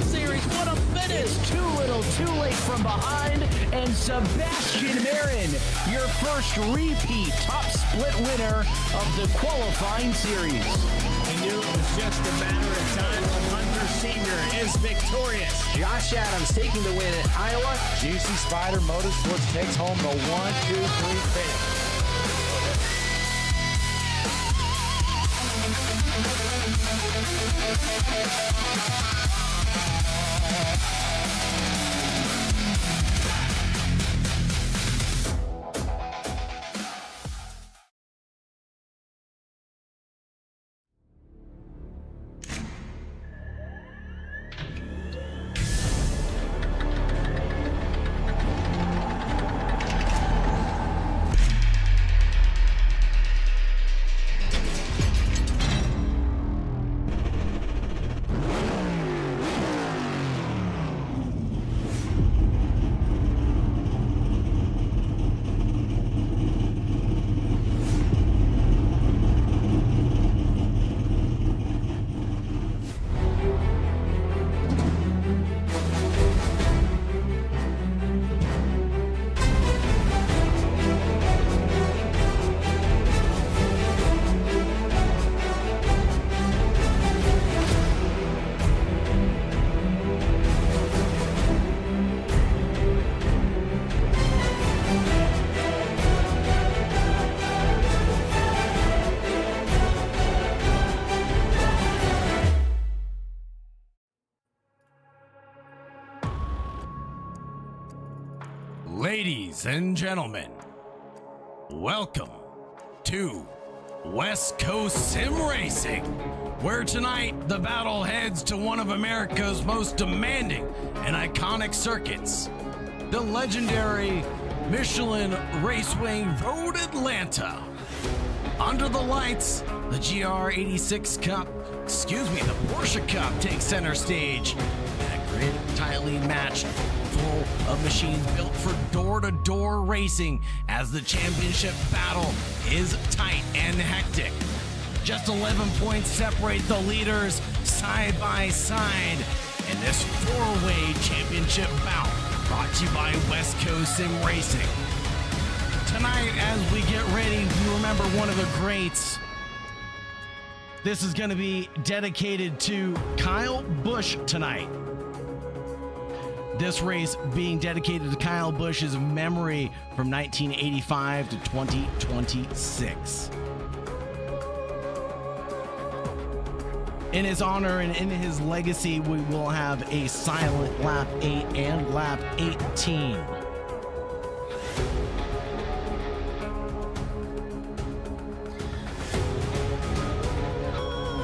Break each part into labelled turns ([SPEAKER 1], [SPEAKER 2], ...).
[SPEAKER 1] Series. What a finish!
[SPEAKER 2] Too little, too late from behind, and Sebastian Marin, your first repeat top split winner of the qualifying series.
[SPEAKER 1] We knew it was just a matter of time. Hunter Sr. is victorious.
[SPEAKER 3] Josh Adams taking the win at Iowa.
[SPEAKER 4] Juicy Spider Motorsports takes home the 1-2-3 finish.
[SPEAKER 5] Ladies and gentlemen, welcome to West Coast Sim Racing, where tonight the battle heads to one of America's most demanding and iconic circuits, the legendary Michelin Raceway Road Atlanta. Under the lights, the GR86 Cup, the Porsche Cup takes center stage in a grid tightly matched full of machines built for door-to-door racing as the championship battle is tight and hectic. Just 11 points separate the leaders side by side in this four-way championship bout brought to you by West Coast Sim Racing. Tonight, as we get ready, you remember one of the greats. This is going to be dedicated to Kyle Busch tonight. This race being dedicated to Kyle Busch's memory from 1985 to 2026. In his honor and in his legacy, we will have a silent lap 8 and lap 18.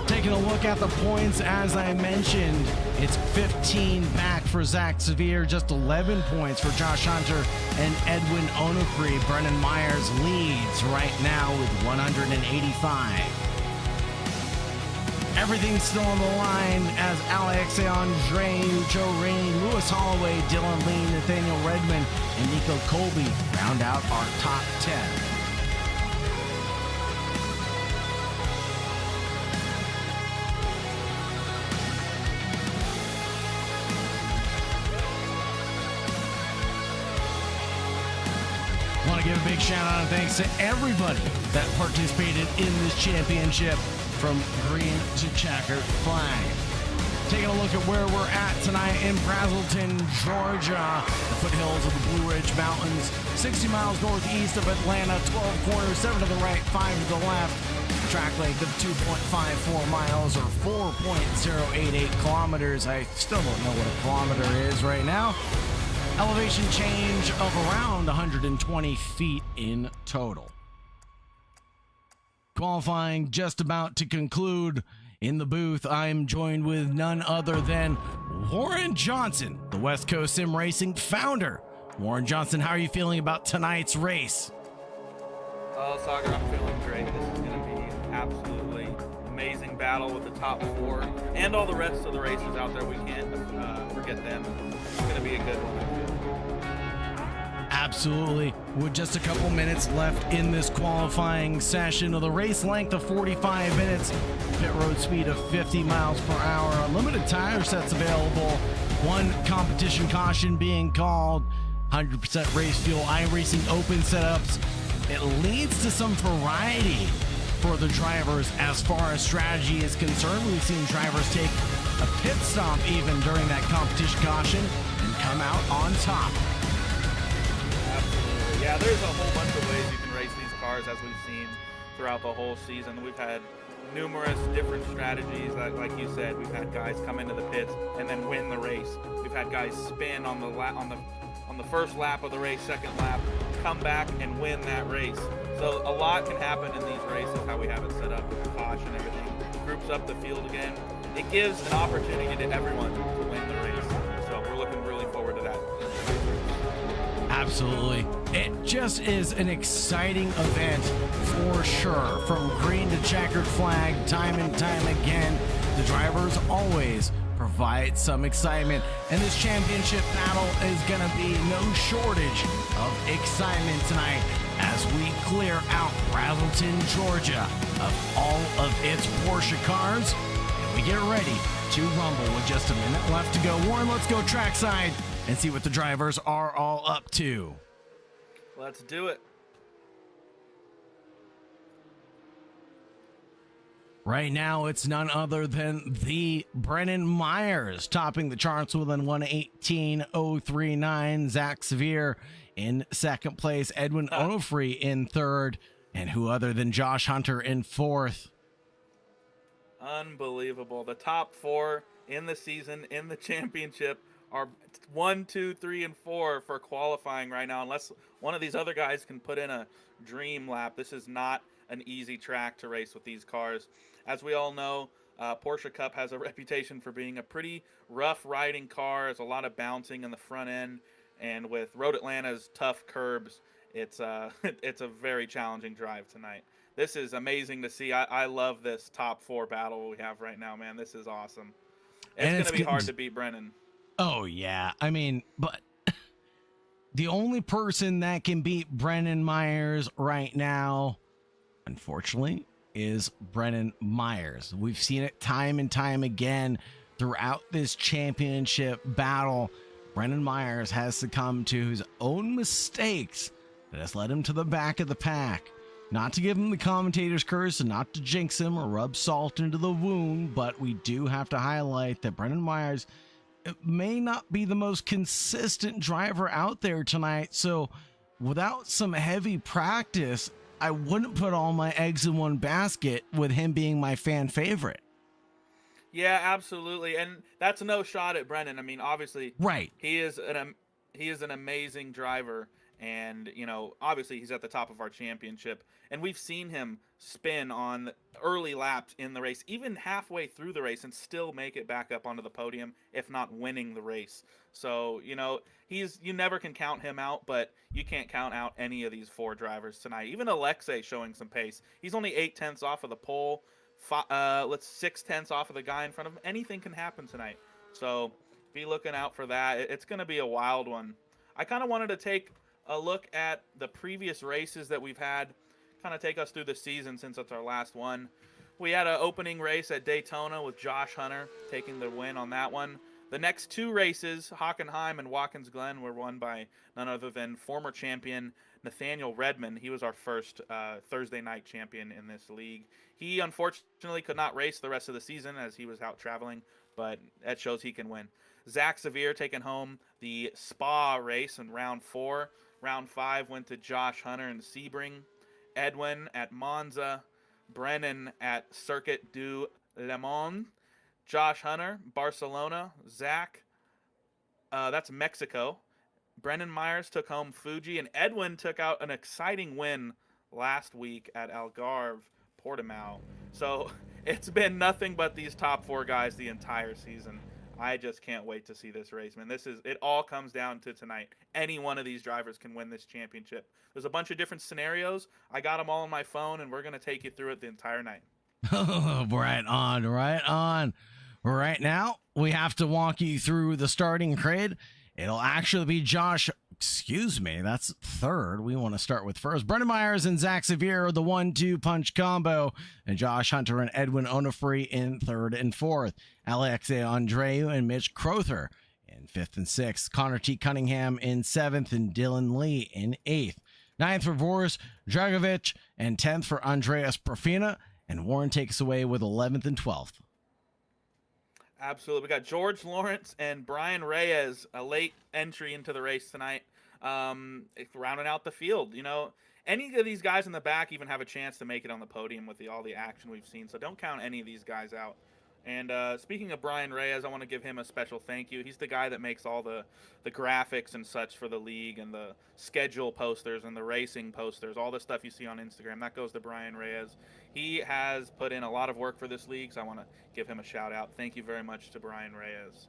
[SPEAKER 5] Taking a look at the points, as I mentioned, it's 15 back for Zach Sevier, just 11 points for Josh Hunter and Edwin Onufri. Brennan Myers leads right now with 185. Everything's still on the line as Alex Andre, Joe Rainey, Lewis Holloway, Dylan Lee, Nathaniel Redmond, and Nico Colby round out our top 10. Want to give a big shout out and thanks to everybody that participated in this championship from green to checkered flag. Taking a look at where we're at tonight in Brazelton, Georgia, the foothills of the Blue Ridge Mountains, 60 miles northeast of Atlanta, 12 corners, 7 to the right, 5 to the left. Track length of 2.54 miles or 4.088 kilometers. I still don't know what a kilometer is right now. Elevation change of around 120 feet in total. Qualifying just about to conclude. In the booth, I'm joined with none other than Warren Johnson, the West Coast Sim Racing founder. Warren Johnson, how are you feeling about tonight's race?
[SPEAKER 6] Sagar, I'm feeling great. This is going to be absolutely amazing battle with the top four and all the rest of the races out there. We can't forget them. It's going to be a good one, I feel.
[SPEAKER 5] Absolutely. With just a couple minutes left in this qualifying session of the race length of 45 minutes, pit road speed of 50 miles per hour, unlimited tire sets available, one competition caution being called, 100% race fuel, iRacing open setups. It leads to some variety for the drivers as far as strategy is concerned. We've seen drivers take a pit stop even during that competition caution and come out on top.
[SPEAKER 6] Absolutely. Yeah, there's a whole bunch of ways you can race these cars, as we've seen throughout the whole season. We've had numerous different strategies. Like you said, we've had guys come into the pits and then win the race. We've had guys spin on the first lap of the race, second lap, come back and win that race. So a lot can happen in these races, how we have it set up with the caution and everything. Groups up the field again. It gives an opportunity to everyone to win the race. So we're looking really forward to that.
[SPEAKER 5] Absolutely. It just is an exciting event for sure. From green to checkered flag, time and time again, the drivers always provide some excitement. And this championship battle is going to be no shortage of excitement tonight as we clear out Rattleton, Georgia of all of its Porsche cars. And we get ready to rumble with just a minute left to go. Warren, let's go trackside and see what the drivers are all up to.
[SPEAKER 6] Let's do it.
[SPEAKER 5] Right now, it's none other than the Brennan Myers topping the charts with an 1:18.039. Zach Sevier in second place. Edwin Onofre in third. And who other than Josh Hunter in fourth.
[SPEAKER 6] Unbelievable. The top four in the season, in the championship, are 1, 2, 3, and 4 for qualifying right now. Unless one of these other guys can put in a dream lap, this is not an easy track to race with these cars. As we all know, Porsche Cup has a reputation for being a pretty rough riding car. There's a lot of bouncing in the front end, and with Road Atlanta's tough curbs, it's a very challenging drive tonight. This is amazing to see. I love this top four battle we have right now, man. This is awesome. It's going to be hard to beat Brennan.
[SPEAKER 5] Oh, yeah. I mean, but the only person that can beat Brennan Myers right now, unfortunately, is Brennan Myers. We've seen it time and time again throughout this championship battle. Brennan Myers has succumbed to his own mistakes that has led him to the back of the pack. Not to give him the commentator's curse and not to jinx him or rub salt into the wound, but we do have to highlight that Brennan Myers may not be the most consistent driver out there tonight. So without some heavy practice, I wouldn't put all my eggs in one basket with him being my fan favorite.
[SPEAKER 6] Yeah, absolutely. And that's no shot at Brennan. I mean, obviously,
[SPEAKER 5] right.
[SPEAKER 6] He is an amazing driver, and obviously he's at the top of our championship. And we've seen him spin on early laps in the race, even halfway through the race, and still make it back up onto the podium, if not winning the race. So, you never can count him out, but you can't count out any of these four drivers tonight. Even Alexei showing some pace. He's only 0.8 off of the pole. 0.6 off of the guy in front of him. Anything can happen tonight. So be looking out for that. It's going to be a wild one. I kind of wanted to take a look at the previous races that we've had, kind of take us through the season since it's our last one. We had an opening race at Daytona with Josh Hunter taking the win on that one. The next two races, Hockenheim and Watkins Glen, were won by none other than former champion Nathaniel Redmond. He was our first Thursday night champion in this league. He unfortunately could not race the rest of the season as he was out traveling, but that shows he can win. Zach Sevier taking home the Spa race in round 4. Round 5 went to Josh Hunter and Sebring. Edwin at Monza. Brennan at Circuit du Le Mans. Josh Hunter, Barcelona. Zach, that's Mexico. Brennan Myers took home Fuji, and Edwin took out an exciting win last week at Algarve, Portimao. So it's been nothing but these top four guys the entire season. I just can't wait to see this race, man. It all comes down to tonight. Any one of these drivers can win this championship. There's a bunch of different scenarios. I got them all on my phone, and we're going to take you through it the entire night.
[SPEAKER 5] Right on. Right now, we have to walk you through the starting grid. It'll actually be Josh excuse me, that's third. We want to start with first. Brendan Myers and Zach Sevier, the 1-2 punch combo, and Josh Hunter and Edwin Onofre in third and fourth. Alexei Andreu and Mitch Crowther in fifth and sixth. Connor T. Cunningham in seventh, and Dylan Lee in eighth. Ninth for Boris Dragovic, and 10th for Andreas Profina, and Warren takes away with 11th and 12th.
[SPEAKER 6] Absolutely. We got George Lawrence and Brian Reyes, a late entry into the race tonight, rounding out the field. You know, any of these guys in the back even have a chance to make it on the podium with all the action we've seen, so don't count any of these guys out. And speaking of Brian Reyes, I want to give him a special thank you. He's the guy that makes all the graphics and such for the league, and the schedule posters and the racing posters, all the stuff you see on Instagram. That goes to Brian Reyes. He has put in a lot of work for this league, so I want to give him a shout out. Thank you very much to Brian Reyes.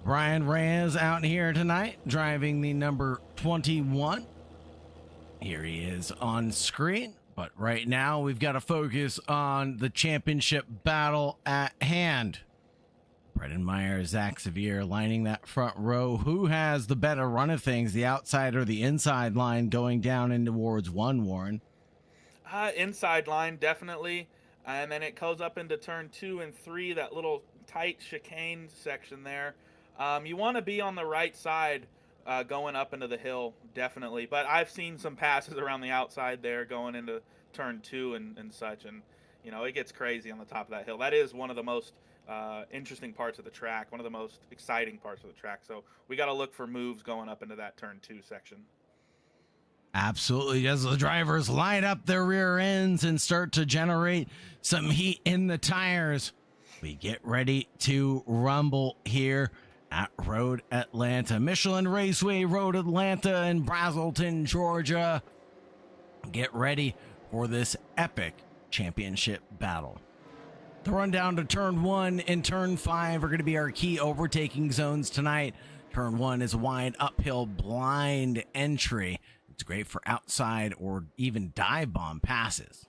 [SPEAKER 5] Brian Reyes out here tonight, driving the number 21. Here he is on screen. But right now, we've got to focus on the championship battle at hand. Brendan Myers, Zach Sevier lining that front row. Who has the better run of things, the outside or the inside line going down in towards one, Warren?
[SPEAKER 6] Inside line, definitely. And then it goes up into turn 2 and 3, that little tight chicane section there. You want to be on the right side going up into the hill, definitely. But I've seen some passes around the outside there going into turn 2 and such. And, you know, it gets crazy on the top of that hill. That is one of the most interesting parts of the track, one of the most exciting parts of the track. So we got to look for moves going up into that turn 2 section.
[SPEAKER 5] Absolutely. As the drivers line up their rear ends and start to generate some heat in the tires, we get ready to rumble here at Road Atlanta. Michelin Raceway, Road Atlanta in Brazelton, Georgia. Get ready for this epic championship battle. The rundown to turn 1 and turn 5 are going to be our key overtaking zones tonight. Turn 1 is a wide uphill blind entry. It's great for outside or even dive bomb passes.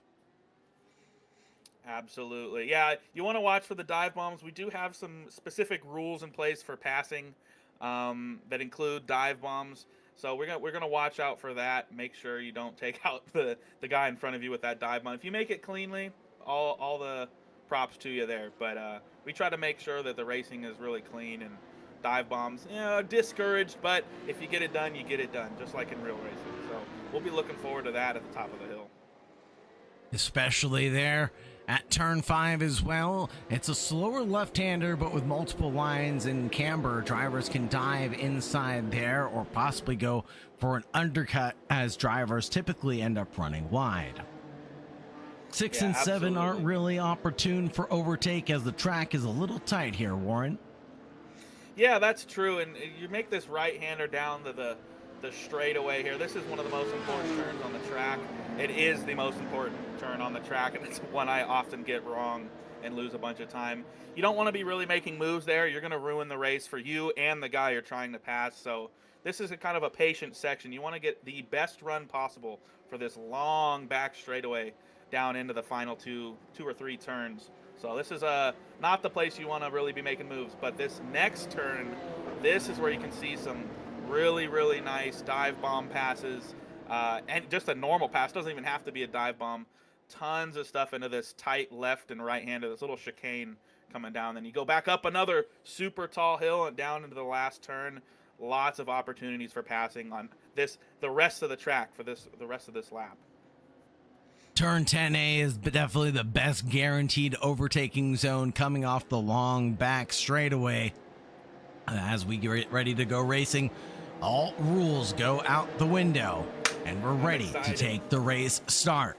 [SPEAKER 6] Absolutely. Yeah, you want to watch for the dive bombs. We do have some specific rules in place for passing that include dive bombs. So we're gonna watch out for that. Make sure you don't take out the guy in front of you with that dive bomb. If you make it cleanly, all the props to you there. But we try to make sure that the racing is really clean, and dive bombs, you know, discouraged. But if you get it done, you get it done, just like in real racing. So we'll be looking forward to that at the top of the hill.
[SPEAKER 5] Especially there at turn 5 as well. It's a slower left-hander, but with multiple lines and camber, drivers can dive inside there or possibly go for an undercut, as drivers typically end up running wide. 6 and 7 aren't really opportune for overtake, as the track is a little tight here, Warren.
[SPEAKER 6] Yeah, that's true. And you make this right-hander down to the straightaway here. This is one of the most important turns on the track. It is the most important turn on the track, and it's one I often get wrong and lose a bunch of time. You don't want to be really making moves there. You're going to ruin the race for you and the guy you're trying to pass. So this is a kind of a patient section. You want to get the best run possible for this long back straightaway down into the final two or three turns. So this is not the place you want to really be making moves, but this next turn, this is where you can see some really, really nice dive bomb passes, and just a normal pass. Doesn't even have to be a dive bomb. Tons of stuff into this tight left and right hander, this little chicane coming down. Then you go back up another super tall hill and down into the last turn. Lots of opportunities for passing on the rest of the track for the rest of this lap.
[SPEAKER 5] Turn 10A is definitely the best guaranteed overtaking zone, coming off the long back straightaway. As we get ready to go racing, all rules go out the window, and we're ready to take the race start.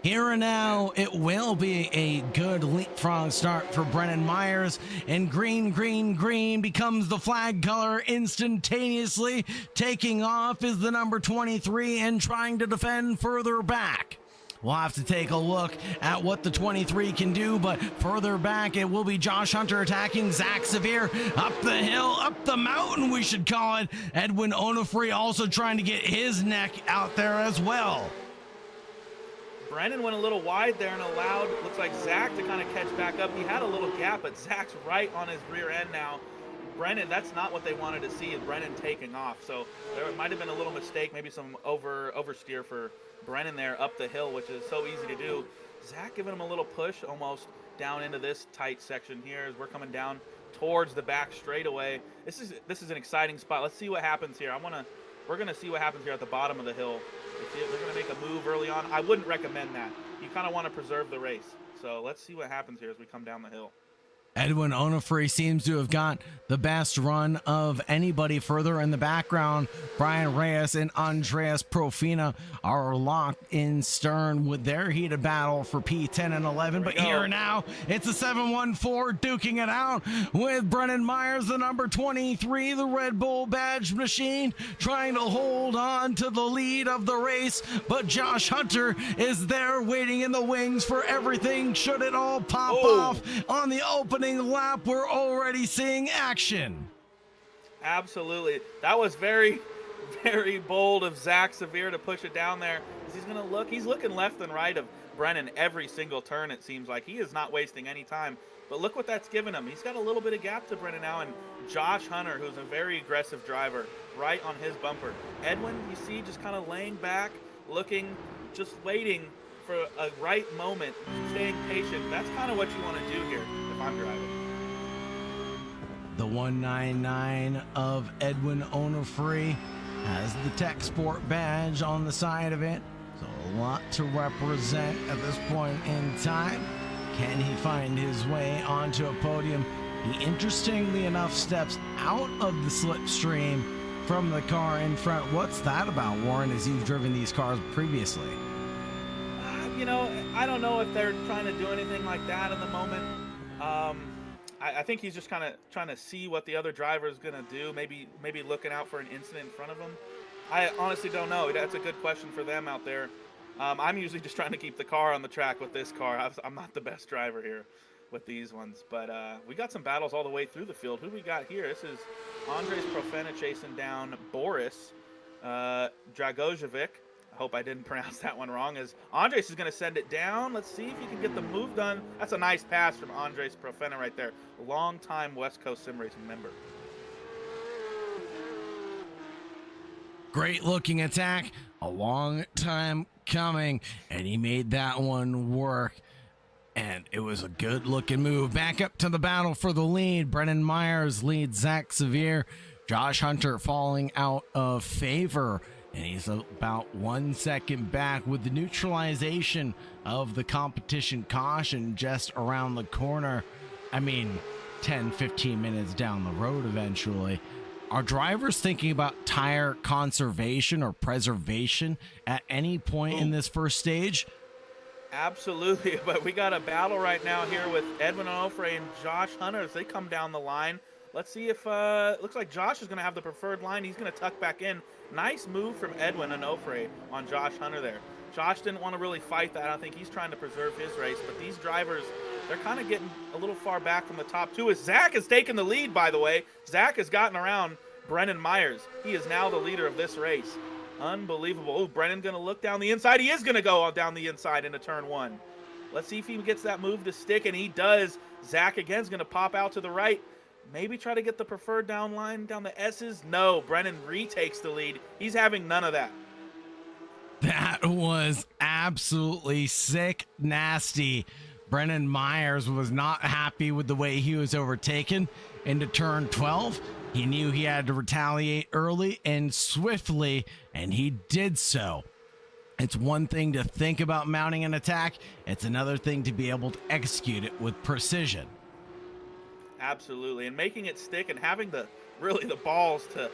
[SPEAKER 5] Here and now, it will be a good leapfrog start for Brendan Myers, and green, green, green becomes the flag color instantaneously. Taking off is the number 23 and trying to defend further back. We'll have to take a look at what the 23 can do, but further back, it will be Josh Hunter attacking Zach Sevier up the hill, up the mountain, we should call it. Edwin Onofre also trying to get his neck out there as well.
[SPEAKER 6] Brendan went a little wide there and allowed, looks like, Zach to kind of catch back up. He had a little gap, but Zach's right on his rear end now. Brennan, that's not what they wanted to see, is Brennan taking off. So there might have been a little mistake, maybe some oversteer for Brennan there up the hill, which is so easy to do. Zach giving him a little push almost down into this tight section here as we're coming down towards the back straightaway. This is an exciting spot. Let's see what happens here. We're gonna see what happens here at the bottom of the hill. They're gonna make a move early on. I wouldn't recommend that. You kind of want to preserve the race. So let's see what happens here as we come down the hill.
[SPEAKER 5] Edwin Onofre seems to have got the best run of anybody. Further in the background, Brian Reyes and Andreas Profina are locked in stern with their heated battle for P10 and 11. But here now, it's a 714 duking it out with Brennan Myers, the number 23, the Red Bull badge machine, trying to hold on to the lead of the race. But Josh Hunter is there waiting in the wings for everything should it all pop off on the opening lap. We're already seeing action.
[SPEAKER 6] Absolutely. That was very, very bold of Zach Severe to push it down there. He's looking left and right of Brennan every single turn, it seems like. He is not wasting any time. But look what that's given him. He's got a little bit of gap to Brennan now, and Josh Hunter, who's a very aggressive driver, right on his bumper. Edwin, you see, just kind of laying back, looking, just waiting for a right moment, staying patient. That's kind of what you want to do here if I'm driving.
[SPEAKER 5] The 199 of Edwin Onofre has the Tech Sport badge on the side of it, so a lot to represent at this point in time. Can he find his way onto a podium? He, interestingly enough, steps out of the slipstream from the car in front. What's that about, Warren, as you've driven these cars previously?
[SPEAKER 6] I don't know if they're trying to do anything like that in the moment. I think he's just kind of trying to see what the other driver is going to do, maybe looking out for an incident in front of him. I honestly don't know. That's a good question for them out there. I'm usually just trying to keep the car on the track with this car. I'm not the best driver here with these ones, but we got some battles all the way through the field. Who we got here? This is Andres Profena chasing down Boris Dragojevic. I hope I didn't pronounce that one wrong, as Andres is going to send it down. Let's see if he can get the move done. That's a nice pass from Andres Profena right there. A long-time West Coast Sim Racing member.
[SPEAKER 5] Great looking attack, a long time coming, and he made that one work. And it was a good looking move. Back up to the battle for the lead. Brennan Myers leads Zach Severe. Josh Hunter falling out of favor, and he's about 1 second back with the neutralization of the competition caution just around the corner. 10-15 minutes down the road eventually. Are drivers thinking about tire conservation or preservation at any point in this first stage?
[SPEAKER 6] Absolutely, but we got a battle right now here with Edwin Onofre and Josh Hunter as they come down the line. Let's see if looks like Josh is going to have the preferred line. He's going to tuck back in. Nice move from Edwin Onofre on Josh Hunter there. Josh didn't want to really fight that. I think he's trying to preserve his race, but these drivers, they're kind of getting a little far back from the top two. As Zach has taken the lead, by the way. Zach has gotten around Brennan Myers. He is now the leader of this race. Unbelievable. Oh, Brennan going to look down the inside. He is going to go down the inside into turn one. Let's see if he gets that move to stick, and he does. Zach again is going to pop out to the right. Maybe try to get the preferred down line down the S's. No, Brennan retakes the lead. He's having none of that.
[SPEAKER 5] That was absolutely sick, nasty. Brennan Myers was not happy with the way he was overtaken into turn 12. He knew he had to retaliate early and swiftly, and he did so. It's one thing to think about mounting an attack. It's another thing to be able to execute it with precision.
[SPEAKER 6] Absolutely, and making it stick and having the balls to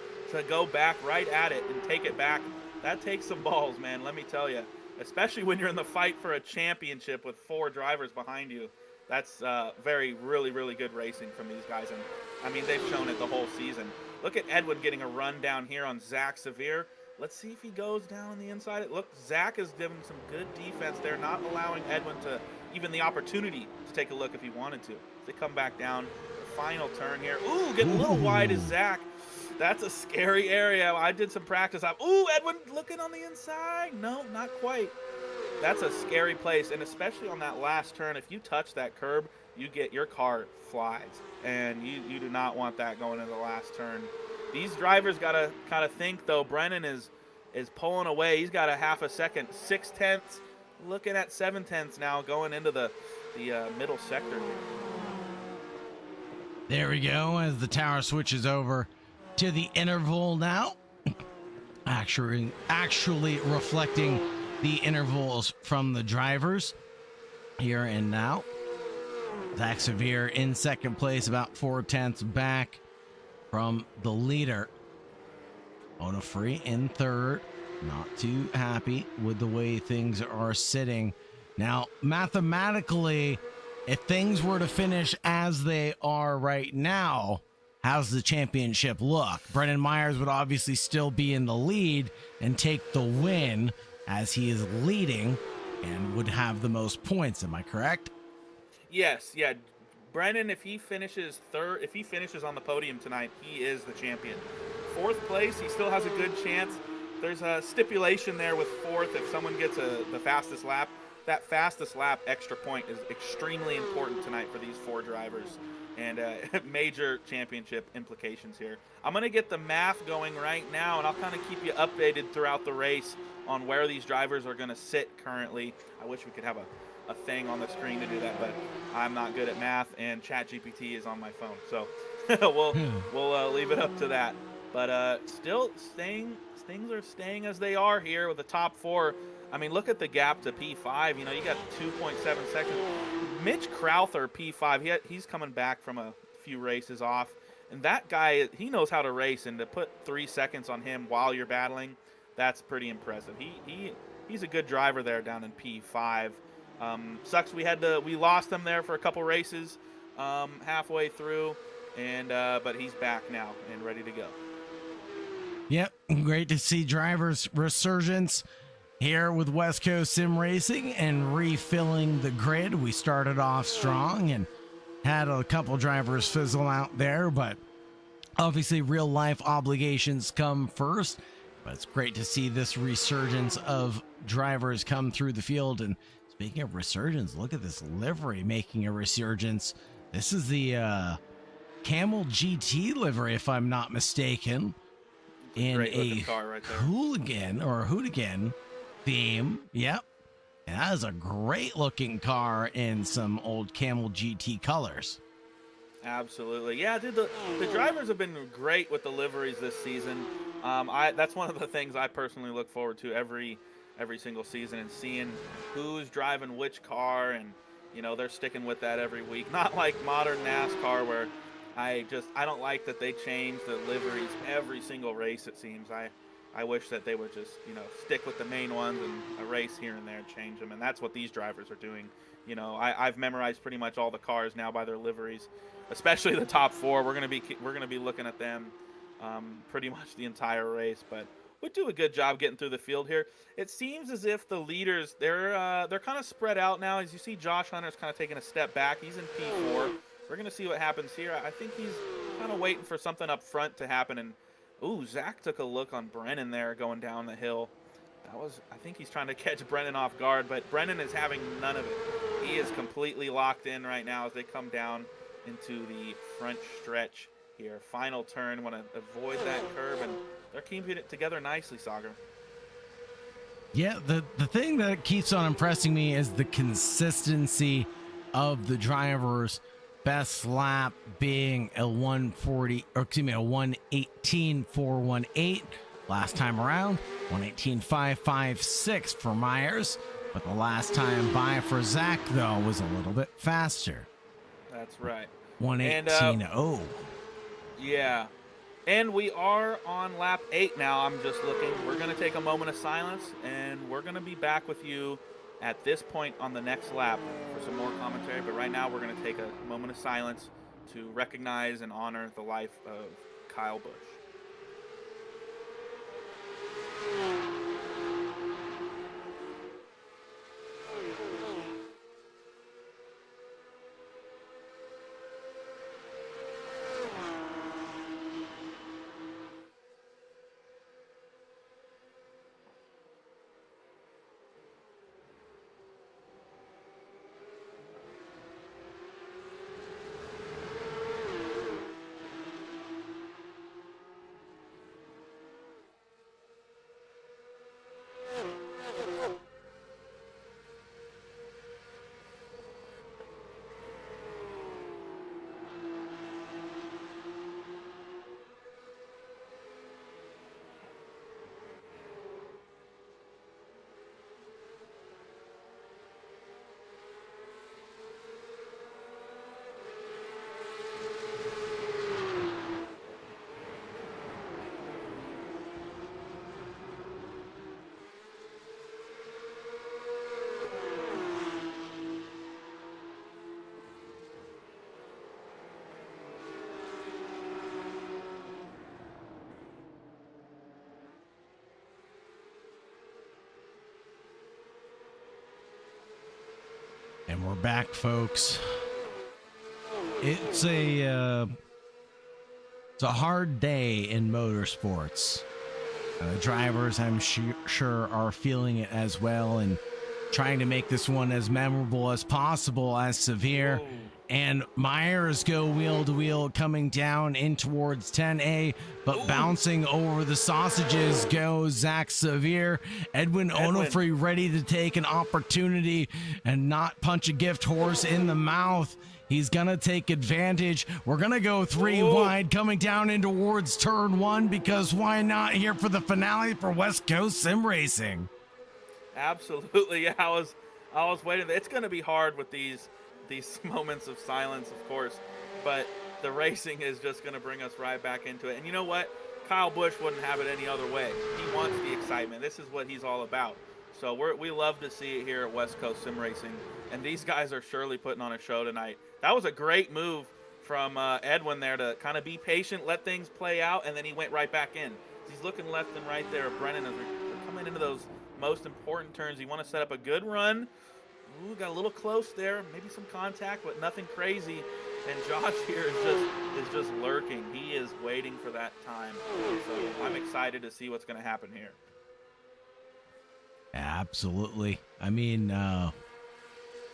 [SPEAKER 6] go back right at it and take it back. That takes some balls, man, let me tell you. Especially when you're in the fight for a championship with 4 drivers behind you. That's really good racing from these guys. And, they've shown it the whole season. Look at Edwin getting a run down here on Zach Severe. Let's see if he goes down on the inside. Look, Zach is giving some good defense there, not allowing Edwin to even the opportunity to take a look if he wanted to. They come back down. The final turn here. Ooh, getting a little wide as Zach. That's a scary area. I did some practice. Ooh, Edwin looking on the inside. No, not quite. that's a scary place, and especially on that last turn, if you touch that curb, your car flies, and you do not want that going into the last turn. These drivers got to kind of think, though. Brennan is pulling away. He's got a half a second, 6/10, looking at 7/10 now going into the middle sector.
[SPEAKER 5] There we go, as the tower switches over to the interval now. Actually reflecting the intervals from the drivers here and now. Zach Severe in second place, about 4/10 back from the leader. Onofre in third, not too happy with the way things are sitting. Now, mathematically, if things were to finish as they are right now, how's the championship look? Brennan Myers would obviously still be in the lead and take the win as he is leading and would have the most points. Am I correct?
[SPEAKER 6] Yes, yeah. Brennan, if he finishes on the podium tonight, he is the champion. Fourth place, he still has a good chance. There's a stipulation there with fourth. If someone gets the fastest lap, that fastest lap extra point is extremely important tonight for these 4 drivers, and major championship implications here. I'm going to get the math going right now, and I'll kind of keep you updated throughout the race on where these drivers are going to sit currently. I wish we could have a thing on the screen to do that, but I'm not good at math, and ChatGPT is on my phone, so we'll leave it up to that. But still things are staying as they are here with the top 4. I mean, look at the gap to P5. You know, you got 2.7 seconds. Mitch Crowther, P5, he's coming back from a few races off. And that guy, he knows how to race, and to put 3 seconds on him while you're battling, that's pretty impressive. He's a good driver there down in P5. Sucks we lost him there for a couple races halfway through, and but he's back now and ready to go.
[SPEAKER 5] Yep, great to see drivers' resurgence here with West Coast Sim Racing and refilling the grid. We started off strong and had a couple drivers fizzle out there, but obviously real life obligations come first. But it's great to see this resurgence of drivers come through the field. And speaking of resurgence, look at this livery making a resurgence. This is the Camel GT livery, if I'm not mistaken, in a
[SPEAKER 6] car right there.
[SPEAKER 5] hooligan theme. Yep. And that is a great looking car in some old Camel GT colors.
[SPEAKER 6] Absolutely. Yeah, dude, the drivers have been great with the liveries this season. That's one of the things I personally look forward to every single season, and seeing who's driving which car, and you know, they're sticking with that every week. Not like modern NASCAR where I don't like that they change the liveries every single race, it seems. I wish that they would just, you know, stick with the main ones, and a race here and there change them, and that's what these drivers are doing. You know, I've memorized pretty much all the cars now by their liveries, especially the top 4. We're gonna be looking at them pretty much the entire race, but we do a good job getting through the field here. It seems as if the leaders, they're kind of spread out now. As you see, Josh Hunter's kind of taking a step back. He's in P4. We're going to see what happens here. I think he's kind of waiting for something up front to happen. And, ooh, Zach took a look on Brennan there going down the hill. I think he's trying to catch Brennan off guard, but Brennan is having none of it. He is completely locked in right now as they come down into the front stretch here. Final turn, want to avoid that curb, and they're keeping it together nicely, Sagar.
[SPEAKER 5] Yeah, the thing that keeps on impressing me is the consistency of the drivers. Best lap being a 118.418 last time around, 118.556 for Myers, but the last time by for Zach though was a little bit faster.
[SPEAKER 6] That's right.
[SPEAKER 5] 118.0.
[SPEAKER 6] Yeah. And we are on lap 8 now. I'm just looking. We're going to take a moment of silence, and we're going to be back with you at this point on the next lap for some more commentary. But right now, we're going to take a moment of silence to recognize and honor the life of Kyle Busch.
[SPEAKER 5] And we're back, folks. It's a hard day in motorsports. The drivers, I'm sure, are feeling it as well and trying to make this one as memorable as possible as Severe.
[SPEAKER 6] Whoa.
[SPEAKER 5] And Myers go wheel to wheel coming down in towards 10A, but bouncing over the sausages goes Zach Severe. Edwin Onofre ready to take an opportunity and not punch a gift horse in the mouth. He's going to take advantage. We're going to go 3 wide coming down in towards turn 1 because why not here for the finale for West Coast Sim Racing?
[SPEAKER 6] Absolutely. Yeah, I was waiting. It's going to be hard with these moments of silence, of course, but the racing is just going to bring us right back into it. And you know what? Kyle Busch wouldn't have it any other way. He wants the excitement. This is what he's all about. So we love to see it here at West Coast Sim Racing, and these guys are surely putting on a show tonight. That was a great move from Edwin there to kind of be patient, let things play out, and then he went right back in. He's looking left and right there. Brennan, as we're coming into those most important turns, you want to set up a good run. Ooh, got a little close there, maybe some contact, but nothing crazy. And Josh here is just lurking. He is waiting for that time. So I'm excited to see what's going to happen here.
[SPEAKER 5] Absolutely. I mean,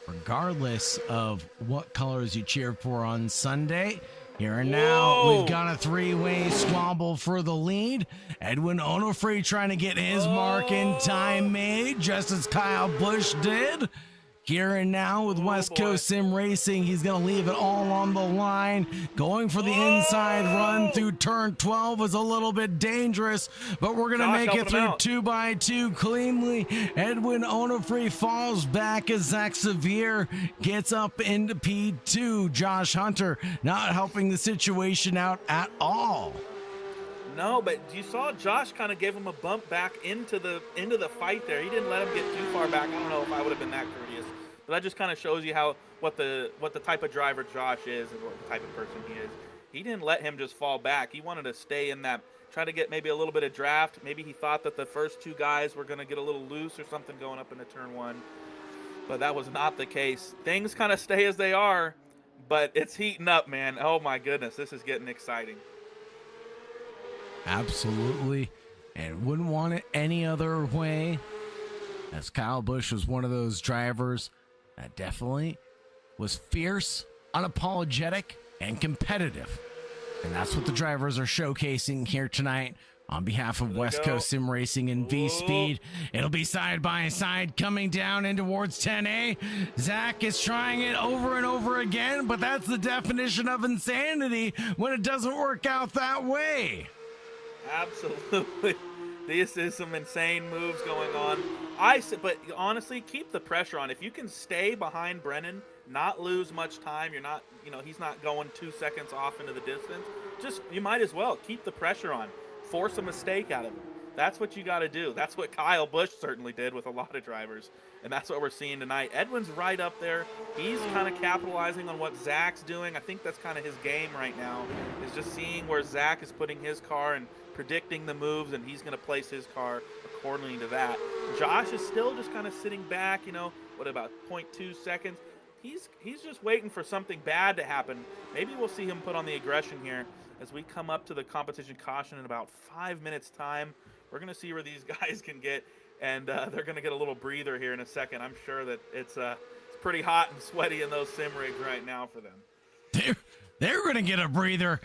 [SPEAKER 5] regardless of what colors you cheered for on Sunday, here and now, we've got a 3-way squabble for the lead. Edwin Onofre trying to get his mark in time made, just as Kyle Busch did. Here and now with West Coast Sim Racing, he's going to leave it all on the line. Going for the inside run through turn 12 is a little bit dangerous, but we're going to make it through 2x2 cleanly. Edwin Onofre falls back as Zach Severe gets up into P2. Josh Hunter not helping the situation out at all.
[SPEAKER 6] No, but you saw Josh kind of gave him a bump back into the fight there. He didn't let him get too far back. I don't know if I would have been that courteous, but that just kind of shows you what the type of driver Josh is and what the type of person he is. He didn't let him just fall back. He wanted to stay in that, try to get maybe a little bit of draft. Maybe he thought that the first 2 guys were going to get a little loose or something going up into turn 1, but that was not the case. Things kind of stay as they are, but it's heating up, man. Oh my goodness, this is getting exciting.
[SPEAKER 5] Absolutely, and wouldn't want it any other way, as Kyle Busch was one of those drivers that definitely was fierce, unapologetic, and competitive. And that's what the drivers are showcasing here tonight on behalf of West Coast Sim Racing and V-Speed. It'll be side by side coming down in towards 10A. Zach is trying it over and over again, but that's the definition of insanity when it doesn't work out that way.
[SPEAKER 6] Absolutely. This is some insane moves going on. But honestly, keep the pressure on. If you can stay behind Brennan, not lose much time, you're not, he's not going 2 seconds off into the distance. You might as well keep the pressure on. Force a mistake out of him. That's what you got to do. That's what Kyle Busch certainly did with a lot of drivers, and that's what we're seeing tonight. Edwin's right up there. He's kind of capitalizing on what Zach's doing. I think that's kind of his game right now, is just seeing where Zach is putting his car and predicting the moves, and he's going to place his car accordingly to that. Josh is still just kind of sitting back, what about 0.2 seconds? He's just waiting for something bad to happen. Maybe we'll see him put on the aggression here as we come up to the competition caution in about 5 minutes time. We're going to see where these guys can get, and they're going to get a little breather here in a second. I'm sure that it's pretty hot and sweaty in those sim rigs right now for them.
[SPEAKER 5] They're going to get a breather.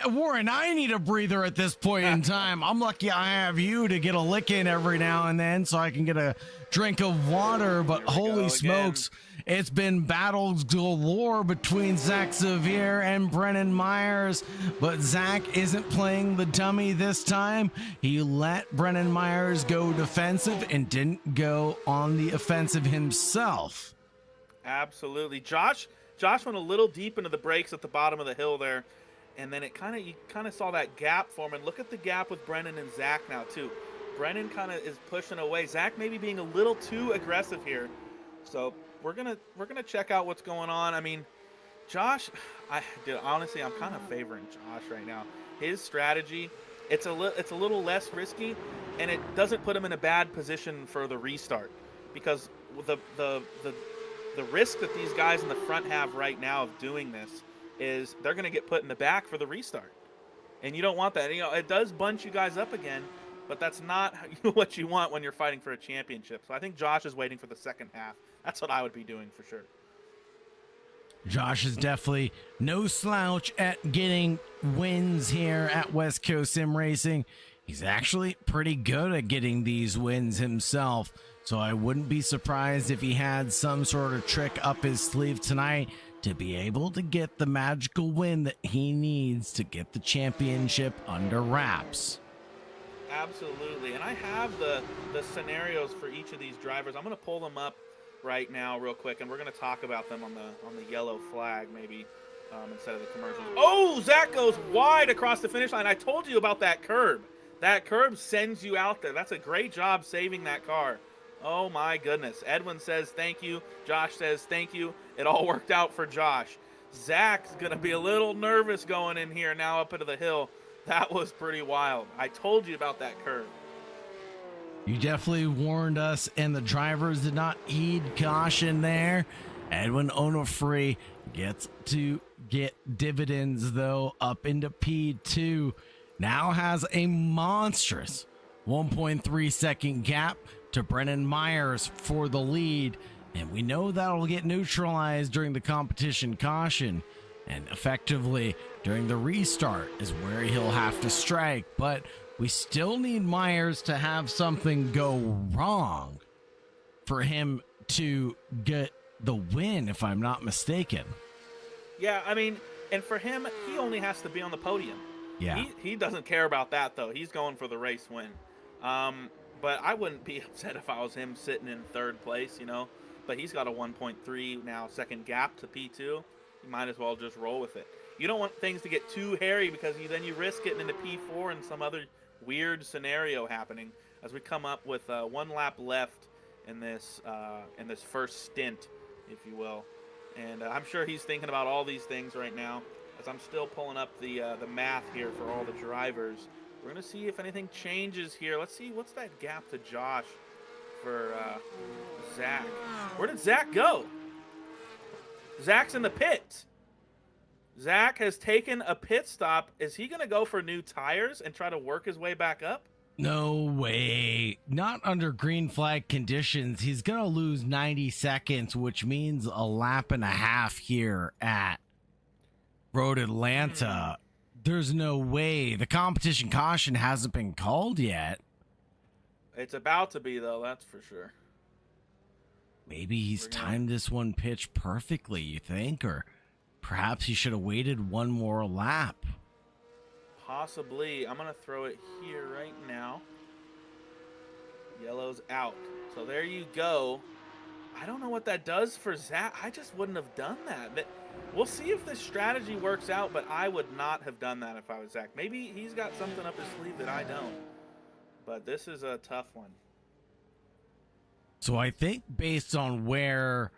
[SPEAKER 5] Warren, I need a breather at this point in time. I'm lucky I have you to get a lick in every now and then so I can get a drink of water, but holy smokes, it's been battles galore between Zach Severe and Brennan Myers, but Zach isn't playing the dummy this time. He let Brennan Myers go defensive and didn't go on the offensive himself.
[SPEAKER 6] Absolutely. Josh went a little deep into the brakes at the bottom of the hill there, and then you kind of saw that gap form. And look at the gap with Brennan and Zach now too. Brennan kind of is pushing away. Zach maybe being a little too aggressive here. So we're gonna check out what's going on. I mean, Josh, honestly, I'm kind of favoring Josh right now. His strategy, it's a little less risky, and it doesn't put him in a bad position for the restart, because the the risk that these guys in the front have right now of doing this is they're going to get put in the back for the restart. And you don't want that. It does bunch you guys up again, but that's not what you want when you're fighting for a championship. So I think Josh is waiting for the second half. That's what I would be doing for sure.
[SPEAKER 5] Josh is definitely no slouch at getting wins here at West Coast Sim Racing. He's actually pretty good at getting these wins himself. So I wouldn't be surprised if he had some sort of trick up his sleeve tonight to be able to get the magical win that he needs to get the championship under wraps.
[SPEAKER 6] Absolutely. And I have the scenarios for each of these drivers. I'm going to pull them up right now real quick, and we're going to talk about them on the yellow flag maybe instead of the commercials. Oh, Zach goes wide across the finish line. I told you about that curb. That curb sends you out there. That's a great job saving that car. Oh my goodness. Edwin says thank you. Josh says thank you. It all worked out for Josh. Zach's going to be a little nervous going in here now up into the hill. That was pretty wild. I told you about that curve.
[SPEAKER 5] You definitely warned us, and the drivers did not heed caution there. Edwin Onofre gets to get dividends, though, up into P2. Now has a monstrous 1.3 second gap to Brennan Myers for the lead, and we know that'll get neutralized during the competition caution, and effectively during the restart is where he'll have to strike. But we still need Myers to have something go wrong for him to get the win, if I'm not mistaken.
[SPEAKER 6] Yeah, I mean, and for him, he only has to be on the podium.
[SPEAKER 5] Yeah.
[SPEAKER 6] He doesn't care about that, though. He's going for the race win. But I wouldn't be upset if I was him sitting in third place, But he's got a 1.3 now second gap to P2. You might as well just roll with it. You don't want things to get too hairy because then you risk getting into P4 and some other weird scenario happening as we come up with 1 lap left in this first stint, if you will. And I'm sure he's thinking about all these things right now as I'm still pulling up the math here for all the drivers. We're going to see if anything changes here. Let's see, what's that gap to Josh for Zach? Where did Zach go? Zach's in the pit. Zach has taken a pit stop. Is he going to go for new tires and try to work his way back up?
[SPEAKER 5] No way. Not under green flag conditions. He's going to lose 90 seconds, which means a lap and a half here at Road Atlanta. There's no way. The competition caution hasn't been called yet.
[SPEAKER 6] It's about to be, though, that's for sure.
[SPEAKER 5] Maybe he's timed this one pitch perfectly, you think? Or perhaps he should have waited one more lap.
[SPEAKER 6] Possibly. I'm going to throw it here right now. Yellow's out. So there you go. I don't know what that does for Zach. I just wouldn't have done that. We'll see if this strategy works out, but I would not have done that if I was Zach. Maybe he's got something up his sleeve that I don't. But this is a tough one.
[SPEAKER 5] So I think based on where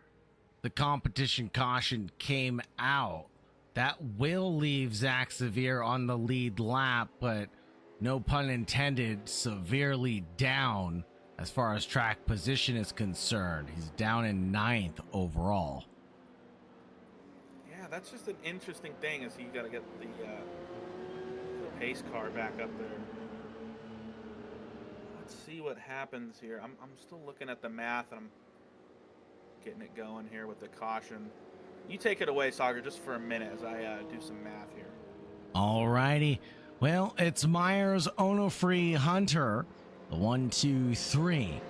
[SPEAKER 5] the competition caution came out, that will leave Zach Severe on the lead lap, but no pun intended, severely down as far as track position is concerned. He's down in 9th overall.
[SPEAKER 6] Yeah, that's just an interesting thing is you got to get the pace car back up there. Let's see what happens here. I'm still looking at the math, and I'm getting it going here with the caution. You take it away, Sagar, just for a minute as I do some math here.
[SPEAKER 5] All righty. Well, it's Myers, Onofre, Hunter, the 1, 2, 3.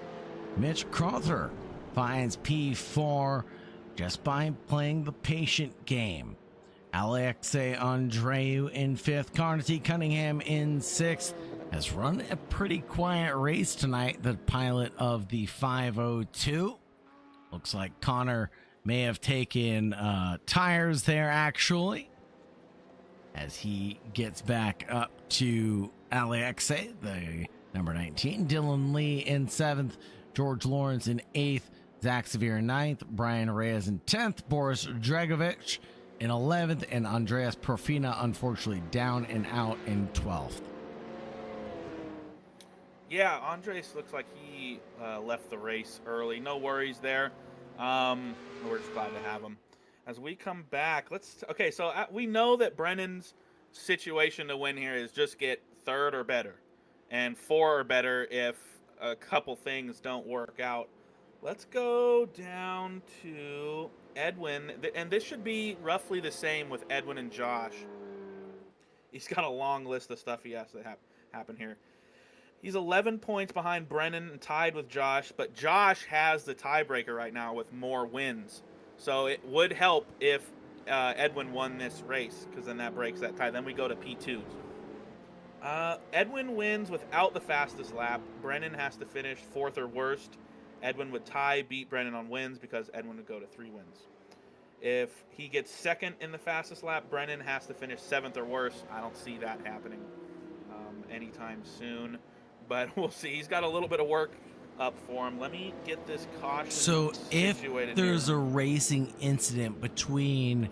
[SPEAKER 5] Mitch Crother finds P4 just by playing the patient game. Alexei Andreu in 5th. Carnety Cunningham in 6th. Has run a pretty quiet race tonight, the pilot of the 502. Looks like Connor may have taken tires there, actually, as he gets back up to Alexei, the number 19. Dylan Lee in 7th. George Lawrence in 8th. Zach Severe in 9th. Brian Reyes in 10th. Boris Dragovich in 11th. And Andreas Profina, unfortunately, down and out in 12th.
[SPEAKER 6] Yeah, Andres looks like he left the race early. No worries there. We're just glad to have him. As we come back, okay, so we know that Brennan's situation to win here is just get 3rd or better, and 4 or better if a couple things don't work out. Let's go down to Edwin, and this should be roughly the same with Edwin and Josh. He's got a long list of stuff he has to happen here. He's 11 points behind Brennan and tied with Josh, but Josh has the tiebreaker right now with more wins. So it would help if Edwin won this race, because then that breaks that tie. Then we go to P2s. Edwin wins without the fastest lap. Brennan has to finish 4th or worst. Edwin would beat Brennan on wins, because Edwin would go to 3 wins. If he gets 2nd in the fastest lap, Brennan has to finish 7th or worse. I don't see that happening anytime soon, but we'll see. He's got a little bit of work up for him. Let me get this caution situated.
[SPEAKER 5] If there's a racing incident between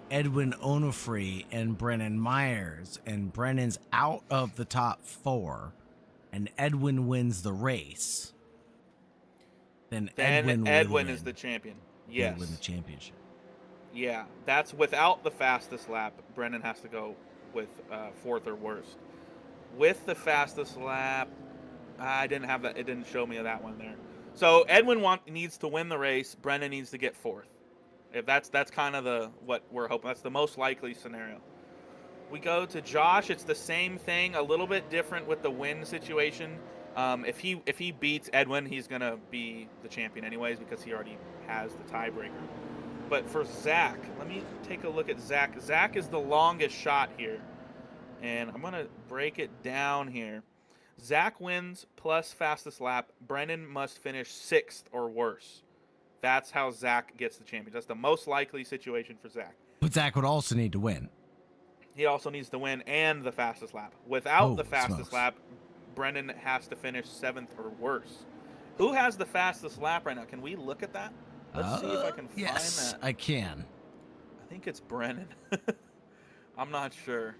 [SPEAKER 5] Edwin Onofre and Brennan Myers, and Brennan's out of the top 4, and Edwin wins the race, then
[SPEAKER 6] Edwin is the champion. Yes.
[SPEAKER 5] He'll win the championship.
[SPEAKER 6] Yeah, that's without the fastest lap. Brennan has to go with 4th or worst. With the fastest lap, I didn't have that. It didn't show me that one there. So Edwin needs to win the race. Brennan needs to get 4th. If that's kind of what we're hoping. That's the most likely scenario. We go to Josh. It's the same thing, a little bit different with the win situation. If he beats Edwin, he's gonna be the champion anyways, because he already has the tiebreaker. But for Zach, let me take a look at Zach. Zach is the longest shot here, and I'm gonna break it down here. Zach wins plus fastest lap. Brennan must finish 6th or worse. That's how Zach gets the championship. That's the most likely situation for Zach.
[SPEAKER 5] But Zach would also need to win.
[SPEAKER 6] He also needs to win and the fastest lap. Without the fastest lap, Brennan has to finish 7th or worse. Who has the fastest lap right now? Can we look at that? Let's see if I can find that.
[SPEAKER 5] Yes, I can.
[SPEAKER 6] I think it's Brennan. I'm not sure.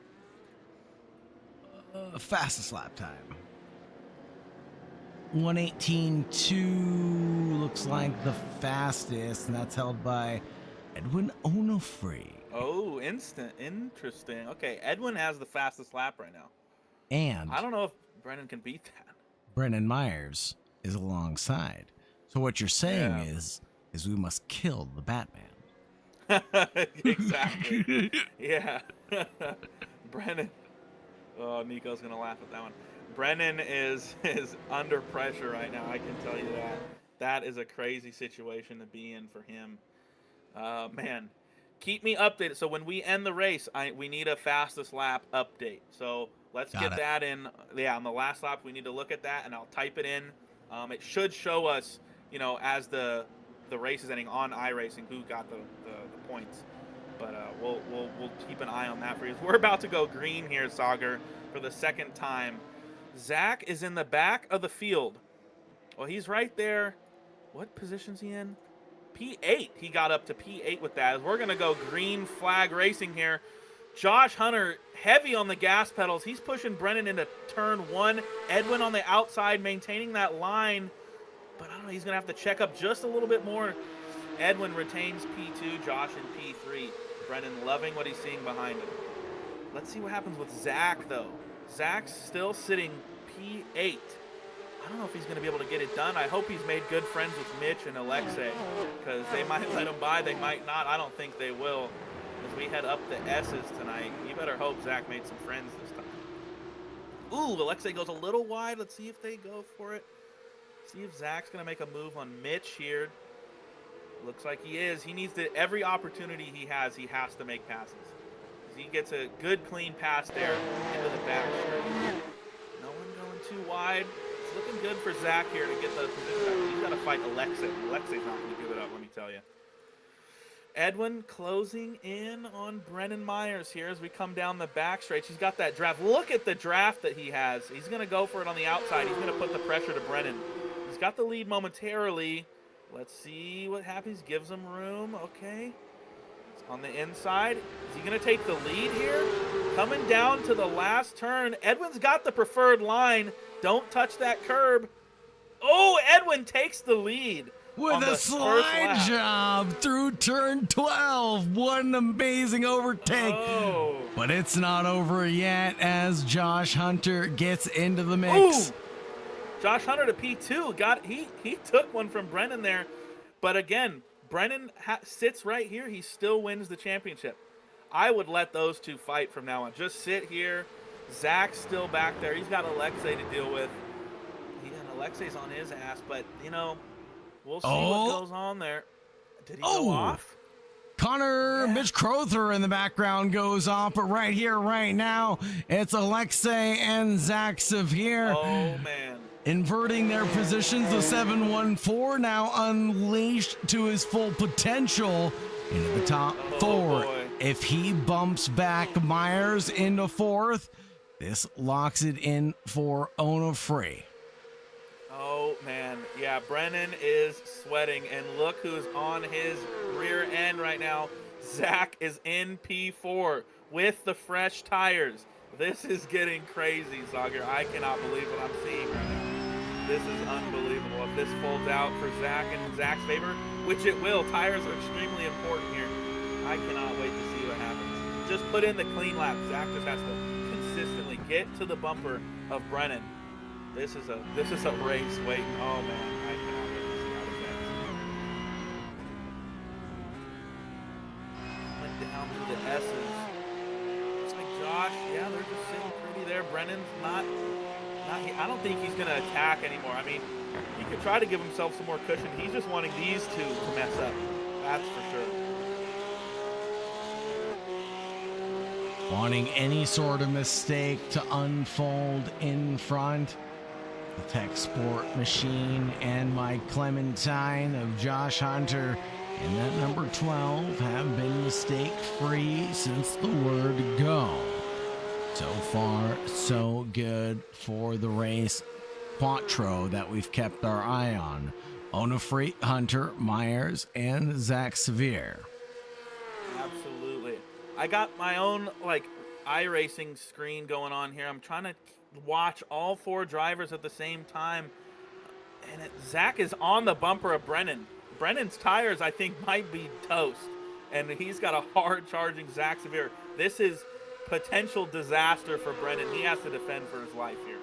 [SPEAKER 5] Fastest lap time. 1:18.2 looks like the fastest, and that's held by Edwin Onofre.
[SPEAKER 6] Oh, interesting. Okay, Edwin has the fastest lap right now.
[SPEAKER 5] And
[SPEAKER 6] I don't know if Brennan can beat that.
[SPEAKER 5] Brennan Myers is alongside. So what you're saying is we must kill the Batman.
[SPEAKER 6] Exactly. Yeah. Brennan. Oh, Nico's going to laugh at that one. Brennan is under pressure right now, I can tell you that. That is a crazy situation to be in for him. Man, keep me updated. So when we end the race, we need a fastest lap update. So let's get that in. Yeah, on the last lap, we need to look at that, and I'll type it in. It should show us, as the race is ending on iRacing, who got the points. But we'll keep an eye on that for you. We're about to go green here, Sagar, for the 2nd time. Zach is in the back of the field. Well, he's right there. What position's he in? P8. He got up to P8 with that. We're going to go green flag racing here. Josh Hunter, heavy on the gas pedals. He's pushing Brennan into turn 1. Edwin on the outside, maintaining that line. But I don't know, he's going to have to check up just a little bit more. Edwin retains P2, Josh in P3. Brennan loving what he's seeing behind him. Let's see what happens with Zach, though. Zach's still sitting P8. I don't know if he's going to be able to get it done. I hope he's made good friends with Mitch and Alexei, because they might let him by, they might not. I don't think they will. As we head up the S's tonight, you better hope Zach made some friends this time. Ooh, Alexei goes a little wide. Let's see if they go for it. See if Zach's going to make a move on Mitch here. Looks like he is. He needs to, every opportunity he has to make passes. He gets a good, clean pass there into the back straight. No one going too wide. It's looking good for Zach here to get the position. He's got to fight Alexei. Alexei's not going to give it up, let me tell you. Edwin closing in on Brennan Myers here as we come down the back stretch. He's got that draft. Look at the draft that he has. He's going to go for it on the outside. He's going to put the pressure to Brennan. He's got the lead momentarily. Let's see what happens. Gives him room. Okay. It's on the inside. Is he going to take the lead here? Coming down to the last turn. Edwin's got the preferred line. Don't touch that curb. Oh, Edwin takes the lead.
[SPEAKER 5] with
[SPEAKER 6] on
[SPEAKER 5] a
[SPEAKER 6] the first
[SPEAKER 5] slide
[SPEAKER 6] lap.
[SPEAKER 5] job through turn 12. What an amazing overtake.
[SPEAKER 6] Oh.
[SPEAKER 5] But it's not over yet as Josh Hunter gets into the mix.
[SPEAKER 6] Ooh. Josh Hunter to P2. He took one from Brennan there. But again, Brennan sits right here. He still wins the championship. I would let those two fight from now on. Just sit here. Zach's still back there. He's got Alexei to deal with. Alexei's on his ass, but, you know, we'll see what goes on there. Did he go off?
[SPEAKER 5] Connor, Mitch Crowther in the background goes off, but right here, right now, it's Alexei and Zach Sevier.
[SPEAKER 6] Oh, man.
[SPEAKER 5] Inverting their positions. The 714 now unleashed to his full potential into the top four.
[SPEAKER 6] Boy.
[SPEAKER 5] If he bumps back Myers into fourth, this locks it in for Onofre.
[SPEAKER 6] Oh, man. Yeah, Brennan is sweating, and look who's on his rear end right now. Zach is in P4 with the fresh tires. This is getting crazy, Zager. I cannot believe what I'm seeing right now. This is unbelievable. If this folds out for Zach in Zach's favor, which it will, tires are extremely important here. I cannot wait to see what happens. Just put in the clean lap. Zach just has to consistently get to the bumper of Brennan. This is a race waiting. Oh man, I cannot wait to see how this ends. Went down to the S's. It's like Josh, yeah, they're just sitting pretty there. Brennan's not. I don't think he's going to attack anymore. I mean, he could try to give himself some more cushion. He's just wanting these two to mess up. That's for sure.
[SPEAKER 5] Wanting any sort of mistake to unfold in front. The Tech Sport Machine and Mike Clementine of Josh Hunter and that number 12 have been mistake-free since the word go. So far, so good for the race quattro that we've kept our eye on. Onofre, Hunter, Myers, and Zach Sevier.
[SPEAKER 6] Absolutely. I got my own, iRacing screen going on here. I'm trying to watch all four drivers at the same time. And Zach is on the bumper of Brennan. Brennan's tires, I think, might be toast. And he's got a hard-charging Zach Sevier. This is potential disaster for Brennan. He has to defend for his life here.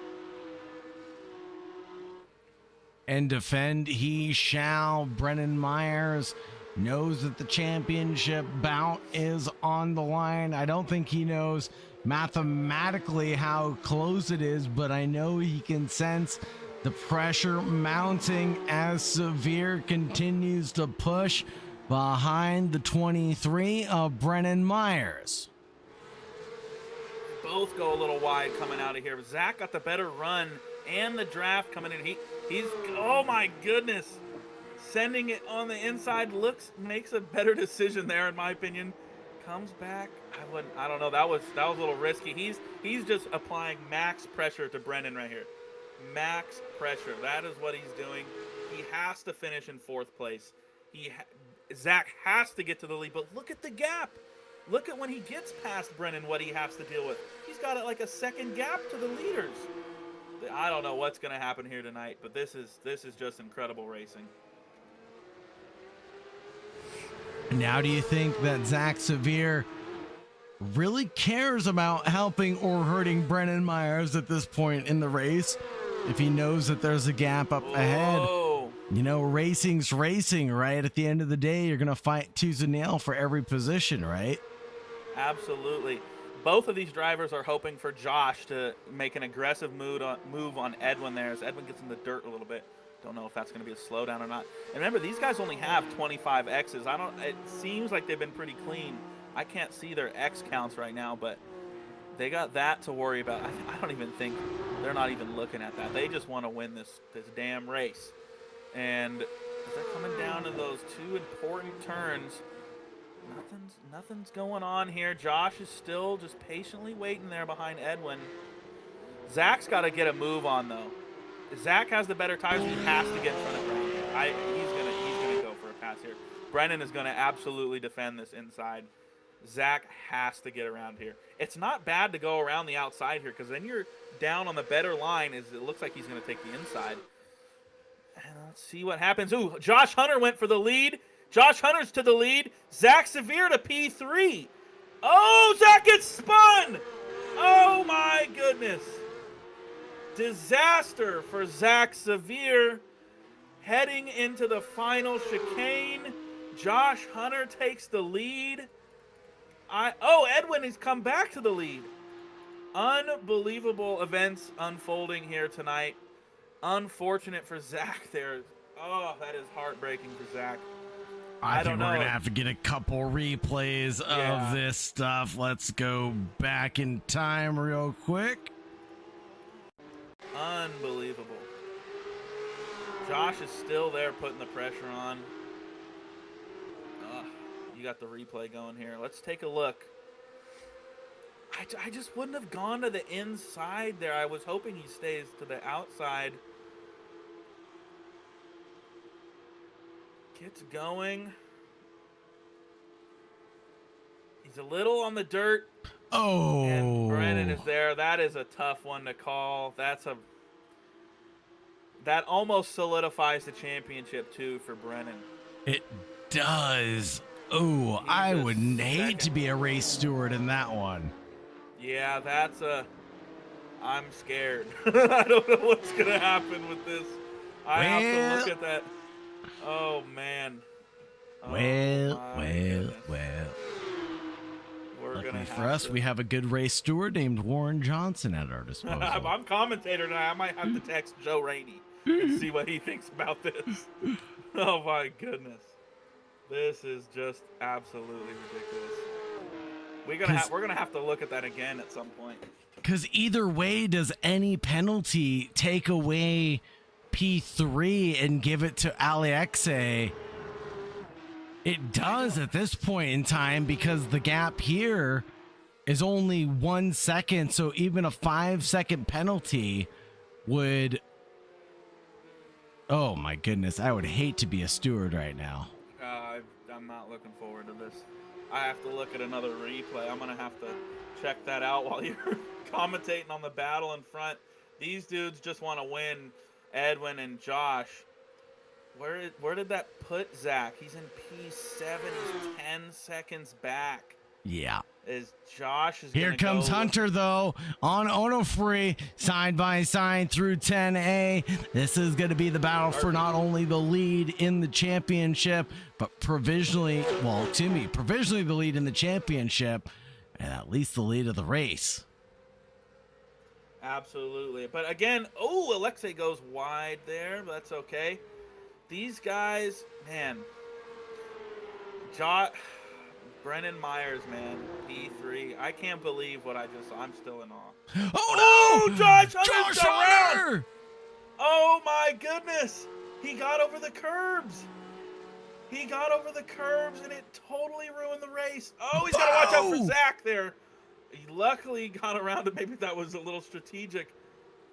[SPEAKER 5] And defend he shall. Brennan Myers knows that the championship bout is on the line. I don't think he knows mathematically how close it is, but I know he can sense the pressure mounting as Sevier continues to push behind the 23 of Brennan Myers.
[SPEAKER 6] Both go a little wide coming out of here. Zach got the better run and the draft coming in. He's oh my goodness, sending it on the inside. Makes a better decision there in my opinion. Comes back. I don't know. That was a little risky. He's just applying max pressure to Brennan right here. Max pressure. That is what he's doing. He has to finish in fourth place. Zach has to get to the lead, but look at the gap. Look at when he gets past Brennan, what he has to deal with. He's got like a second gap to the leaders. I don't know what's going to happen here tonight, but this is just incredible racing.
[SPEAKER 5] Now, do you think that Zach Sevier really cares about helping or hurting Brennan Myers at this point in the race? If he knows that there's a gap up ahead. You know, racing's racing, right? At the end of the day, you're going to fight tooth and nail for every position, right?
[SPEAKER 6] Absolutely. Both of these drivers are hoping for Josh to make an aggressive move on Edwin there as Edwin gets in the dirt a little bit. Don't know if that's going to be a slowdown or not. And remember, these guys only have 25 X's. It seems like they've been pretty clean. I can't see their X counts right now, but they got that to worry about. I don't even think they're not even looking at that. They just want to win this damn race. And as they're coming down to those two important turns, nothing's going on here. Josh is still just patiently waiting there behind Edwin. Zach's got to get a move on though. If Zach has the better tires, he has to get in front of Brennan. He's gonna go for a pass here. Brennan is gonna absolutely defend this inside. Zach has to get around here. It's not bad to go around the outside here because then you're down on the better line. It looks like he's gonna take the inside. And Let's see what happens. Ooh, Josh Hunter went for the lead. Josh Hunter's to the lead. Zach Severe to P3. Oh, Zach gets spun. Oh, my goodness. Disaster for Zach Severe. Heading into the final chicane. Josh Hunter takes the lead. Edwin has come back to the lead. Unbelievable events unfolding here tonight. Unfortunate for Zach there. Oh, that is heartbreaking for Zach.
[SPEAKER 5] I think
[SPEAKER 6] don't know.
[SPEAKER 5] we're going to have to get a couple replays of this stuff. Let's go back in time real quick.
[SPEAKER 6] Unbelievable. Josh is still there putting the pressure on. You got the replay going here. Let's take a look. I just wouldn't have gone to the inside there. I was hoping he stays to the outside. Gets going. He's a little on the dirt.
[SPEAKER 5] Oh.
[SPEAKER 6] And Brennan is there. That is a tough one to call. That almost solidifies the championship, too, for Brennan.
[SPEAKER 5] It does. Oh, I would hate to be a race steward in that one.
[SPEAKER 6] Yeah, I'm scared. I don't know what's going to happen with this. I have to look at that. Oh, man.
[SPEAKER 5] Well.
[SPEAKER 6] Luckily
[SPEAKER 5] for us, we have a good race steward named Warren Johnson at our disposal.
[SPEAKER 6] I'm commentator now. I might have to text Joe Rainey and see what he thinks about this. Oh, my goodness. This is just absolutely ridiculous. We're gonna have to look at that again at some point.
[SPEAKER 5] Because either way, does any penalty take away P3 and give it to Alexe? It does at this point in time, because the gap here is only 1 second. So even a 5-second penalty would... Oh my goodness, I would hate to be a steward right now.
[SPEAKER 6] I'm not looking forward to this. I have to look at another replay. I'm going to have to check that out while you're commentating on the battle in front. These dudes just want to win, Edwin and Josh. Where did that put Zach? He's in P7. He's 10 seconds back.
[SPEAKER 5] Yeah.
[SPEAKER 6] Here
[SPEAKER 5] comes Hunter, though, on Onofre, side by side through 10A. This is going to be the battle for not only the lead in the championship, but provisionally the lead in the championship, and at least the lead of the race.
[SPEAKER 6] Absolutely. But again, Alexe goes wide there, but that's okay. These guys, man, Brennan Myers, man, P3. I can't believe what I just saw. I'm still in awe.
[SPEAKER 5] Oh, no!
[SPEAKER 6] Josh
[SPEAKER 5] Hunter!
[SPEAKER 6] Around. Oh, my goodness. He got over the curbs. And it totally ruined the race. Oh, he's got to watch out for Zach there. He luckily got around it. Maybe that was a little strategic.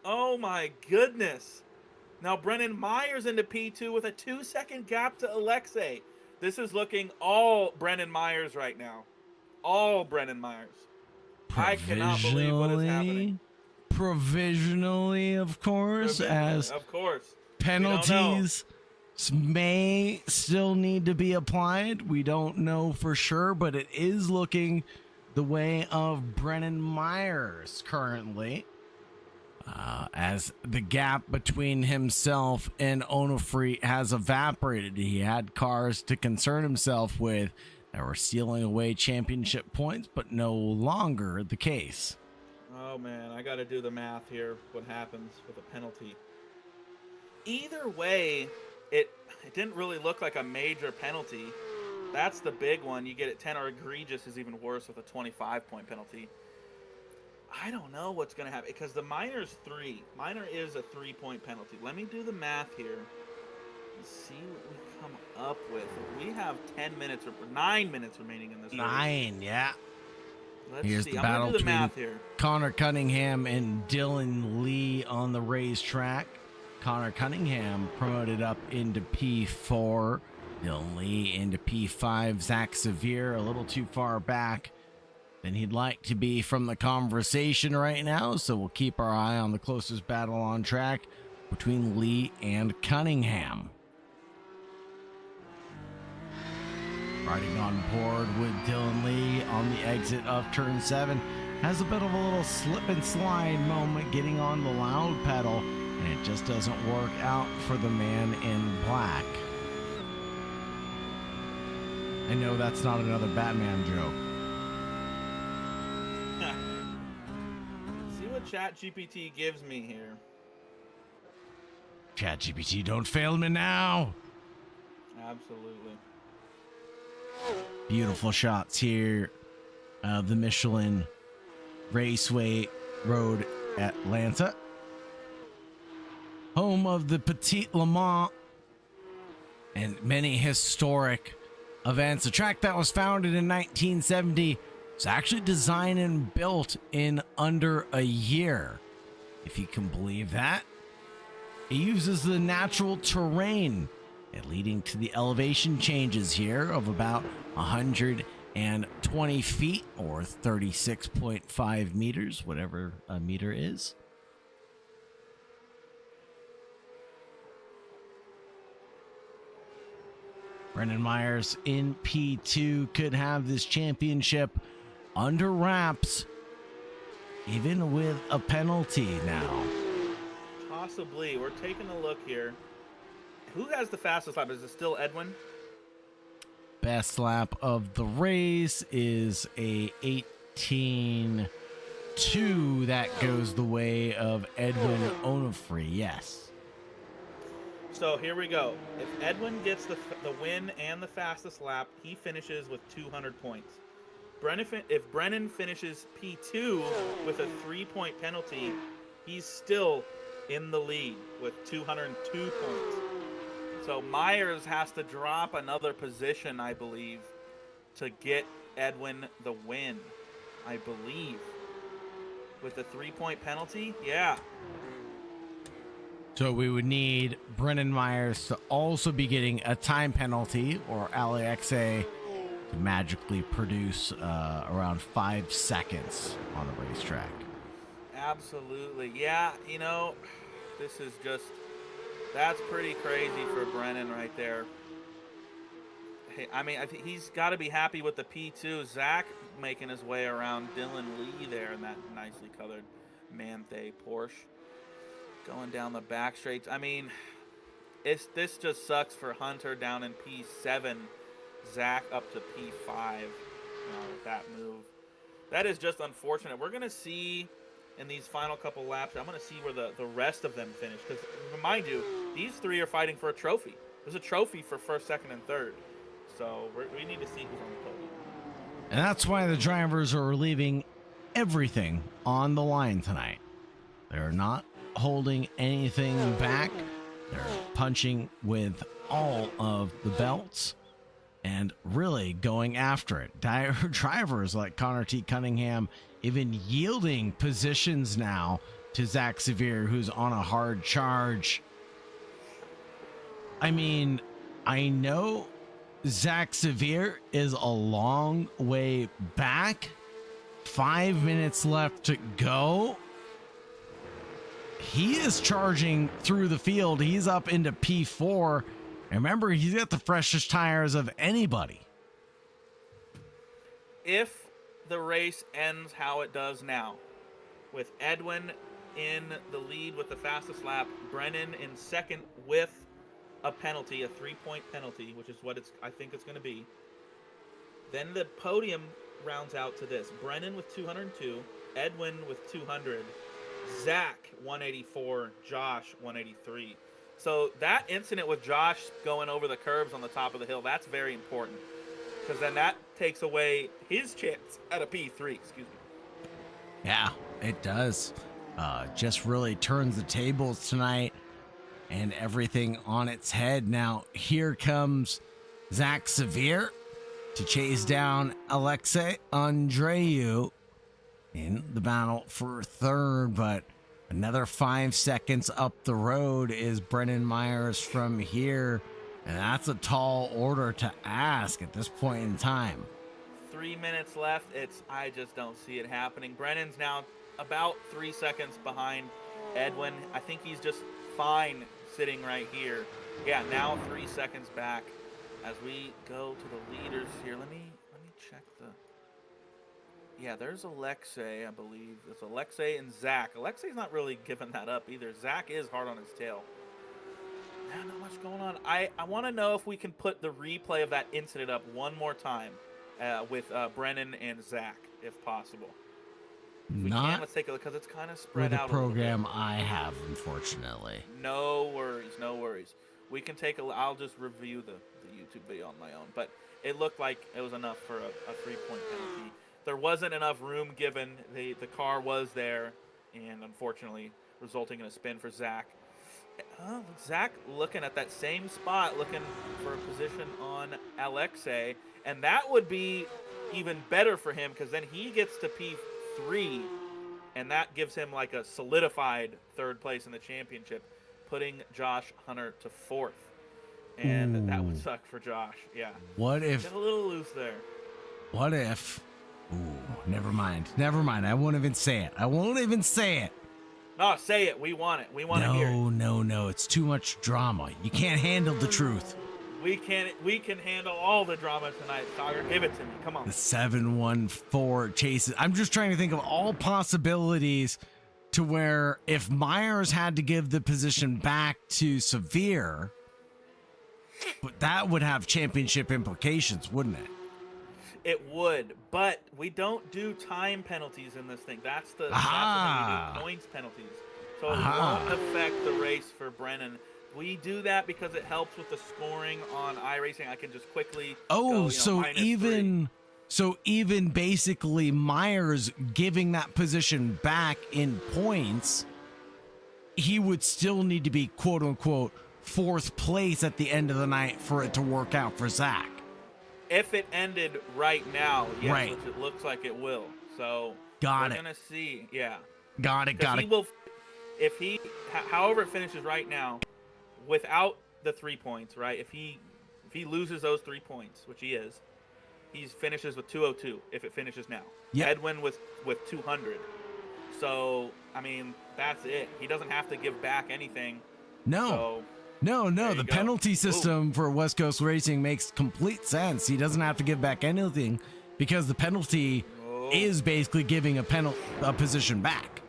[SPEAKER 6] Oh, my goodness. Now, Brennan Myers into P2 with a 2-second gap to Alexe. This is looking all Brennan Myers right now. All Brennan Myers. I cannot believe what is happening.
[SPEAKER 5] Provisionally, of course, penalties may still need to be applied. We don't know for sure, but it is looking the way of Brennan Myers currently. As the gap between himself and Onofre has evaporated. He had cars to concern himself with that were stealing away championship points, but no longer the case.
[SPEAKER 6] Oh, man, I got to do the math here, what happens with a penalty. Either way, it didn't really look like a major penalty. That's the big one. You get it 10, or egregious is even worse with a 25-point penalty. I don't know what's going to happen, because the minor's 3. Minor is a 3-point penalty. Let me do the math here and see what we come up with. We have 9 minutes remaining in this race.
[SPEAKER 5] 9, yeah.
[SPEAKER 6] Here's the battle between
[SPEAKER 5] Connor Cunningham and Dylan Lee on the racetrack. Connor Cunningham promoted up into P4. Dylan Lee into P5. Zach Severe a little too far back than he'd like to be from the conversation right now, so we'll keep our eye on the closest battle on track. between Lee and Cunningham. Riding on board with Dylan Lee on the exit of turn 7. Has a bit of a little slip and slide moment getting on the loud pedal, and it just doesn't work out for the man in black. I know that's not another Batman joke.
[SPEAKER 6] See what ChatGPT gives me here.
[SPEAKER 5] ChatGPT, don't fail me now.
[SPEAKER 6] Absolutely.
[SPEAKER 5] Beautiful shots here. The Michelin Raceway Road, Atlanta. Home of the Petit Le Mans and many historic events. A track that was founded in 1970 was actually designed and built in under a year, if you can believe that. It uses the natural terrain and leading to the elevation changes here of about 120 feet or 36.5 meters, whatever a meter is. Brendan Myers in P2 could have this championship under wraps, even with a penalty now.
[SPEAKER 6] Possibly. We're taking a look here. Who has the fastest lap? Is it still Edwin?
[SPEAKER 5] Best lap of the race is a 18.2 that goes the way of Edwin Onofre. Yes.
[SPEAKER 6] So here we go. If Edwin gets the win and the fastest lap, he finishes with 200 points. If Brennan finishes P2 with a 3-point penalty, he's still in the lead with 202 points. So Myers has to drop another position, I believe, to get Edwin the win, I believe. With the 3-point penalty? Yeah.
[SPEAKER 5] So we would need Brendan Myers to also be getting a time penalty, or Alexa to magically produce around 5 seconds on the racetrack.
[SPEAKER 6] Absolutely. Yeah, you know, this is just... That's pretty crazy for Brennan right there. Hey, I mean, I think he's got to be happy with the P2. Zach making his way around Dylan Lee there in that nicely colored Manthe Porsche. Going down the back straights. I mean, this just sucks for Hunter down in P7. Zach up to P5 with that move. That is just unfortunate. We're going to see... in these final couple laps, I'm going to see where the rest of them finish. Because, remind you, these three are fighting for a trophy. There's a trophy for first, second, and third. So we need to see who's on the podium.
[SPEAKER 5] And that's why the drivers are leaving everything on the line tonight. They're not holding anything back. They're punching with all of the belts and really going after it. Drivers like Connor T. Cunningham even yielding positions now to Zach Severe, who's on a hard charge. I mean, I know Zach Severe is a long way back. 5 minutes left to go. He is charging through the field. He's up into P4. And remember, he's got the freshest tires of anybody.
[SPEAKER 6] If the race ends how it does now, with Edwin in the lead with the fastest lap, Brennan in second with a penalty, a 3-point penalty, which is what I think it's going to be, then the podium rounds out to this: Brennan with 202, Edwin with 200, Zach 184, Josh 183. So that incident with Josh going over the curbs on the top of the hill, that's very important, because then that takes away his chance at a P3, excuse me.
[SPEAKER 5] Yeah, it does. Just really turns the tables tonight and everything on its head. Now, here comes Zach Severe to chase down Alexei Andreu in the battle for third, but another 5 seconds up the road is Brendan Myers from here, and that's a tall order to ask at this point in time.
[SPEAKER 6] 3 minutes left. I just don't see it happening. Brennan's now about 3 seconds behind Edwin. I think he's just fine sitting right here. Yeah, now 3 seconds back as we go to the leaders here. Let me check the. Yeah, there's Alexei, I believe. It's Alexei and Zach. Alexei's not really giving that up either. Zach is hard on his tail. Yeah, not much going on. I want to know if we can put the replay of that incident up one more time with Brennan and Zach, if possible. If we can, let's take a look because it's kind of spread out.
[SPEAKER 5] With the program I have, unfortunately.
[SPEAKER 6] No worries, no worries. We can take a. I'll just review the YouTube video on my own, but it looked like it was enough for a 3-point penalty. There wasn't enough room given. The car was there, and unfortunately, resulting in a spin for Zach. Zach looking at that same spot, looking for a position on Alexei, and that would be even better for him because then he gets to P3, and that gives him like a solidified third place in the championship, putting Josh Hunter to 4th. And that would suck for Josh. Yeah.
[SPEAKER 5] What if?
[SPEAKER 6] Get a little loose there.
[SPEAKER 5] What if? Ooh, never mind. Never mind. I won't even say it.
[SPEAKER 6] No, say it. We want it. We want to hear it.
[SPEAKER 5] No. It's too much drama. You can't handle the truth.
[SPEAKER 6] We can handle all the drama tonight, Sagar. Give it to me. Come on.
[SPEAKER 5] The 714 chases. I'm just trying to think of all possibilities to where if Myers had to give the position back to Severe, but that would have championship implications, wouldn't it?
[SPEAKER 6] It would, but we don't do time penalties in this thing. That's the thing we do, points penalties. So it won't affect the race for Brennan. We do that because it helps with the scoring on iRacing. I can just quickly go,
[SPEAKER 5] so even basically Myers giving that position back in points, he would still need to be quote unquote 4th place at the end of the night for it to work out for Zach.
[SPEAKER 6] If it ended right now, yes, right. Which it looks like it will. So we're gonna see. Yeah.
[SPEAKER 5] Got it.
[SPEAKER 6] He will, if he, however it finishes right now, without the 3 points, right? If he loses those 3 points, which he is, he finishes with 202. If it finishes now, Edwin with 200. So I mean, that's it. He doesn't have to give back anything.
[SPEAKER 5] No.
[SPEAKER 6] So,
[SPEAKER 5] No, the penalty system for West Coast Racing makes complete sense. He doesn't have to give back anything because the penalty is basically giving a position back.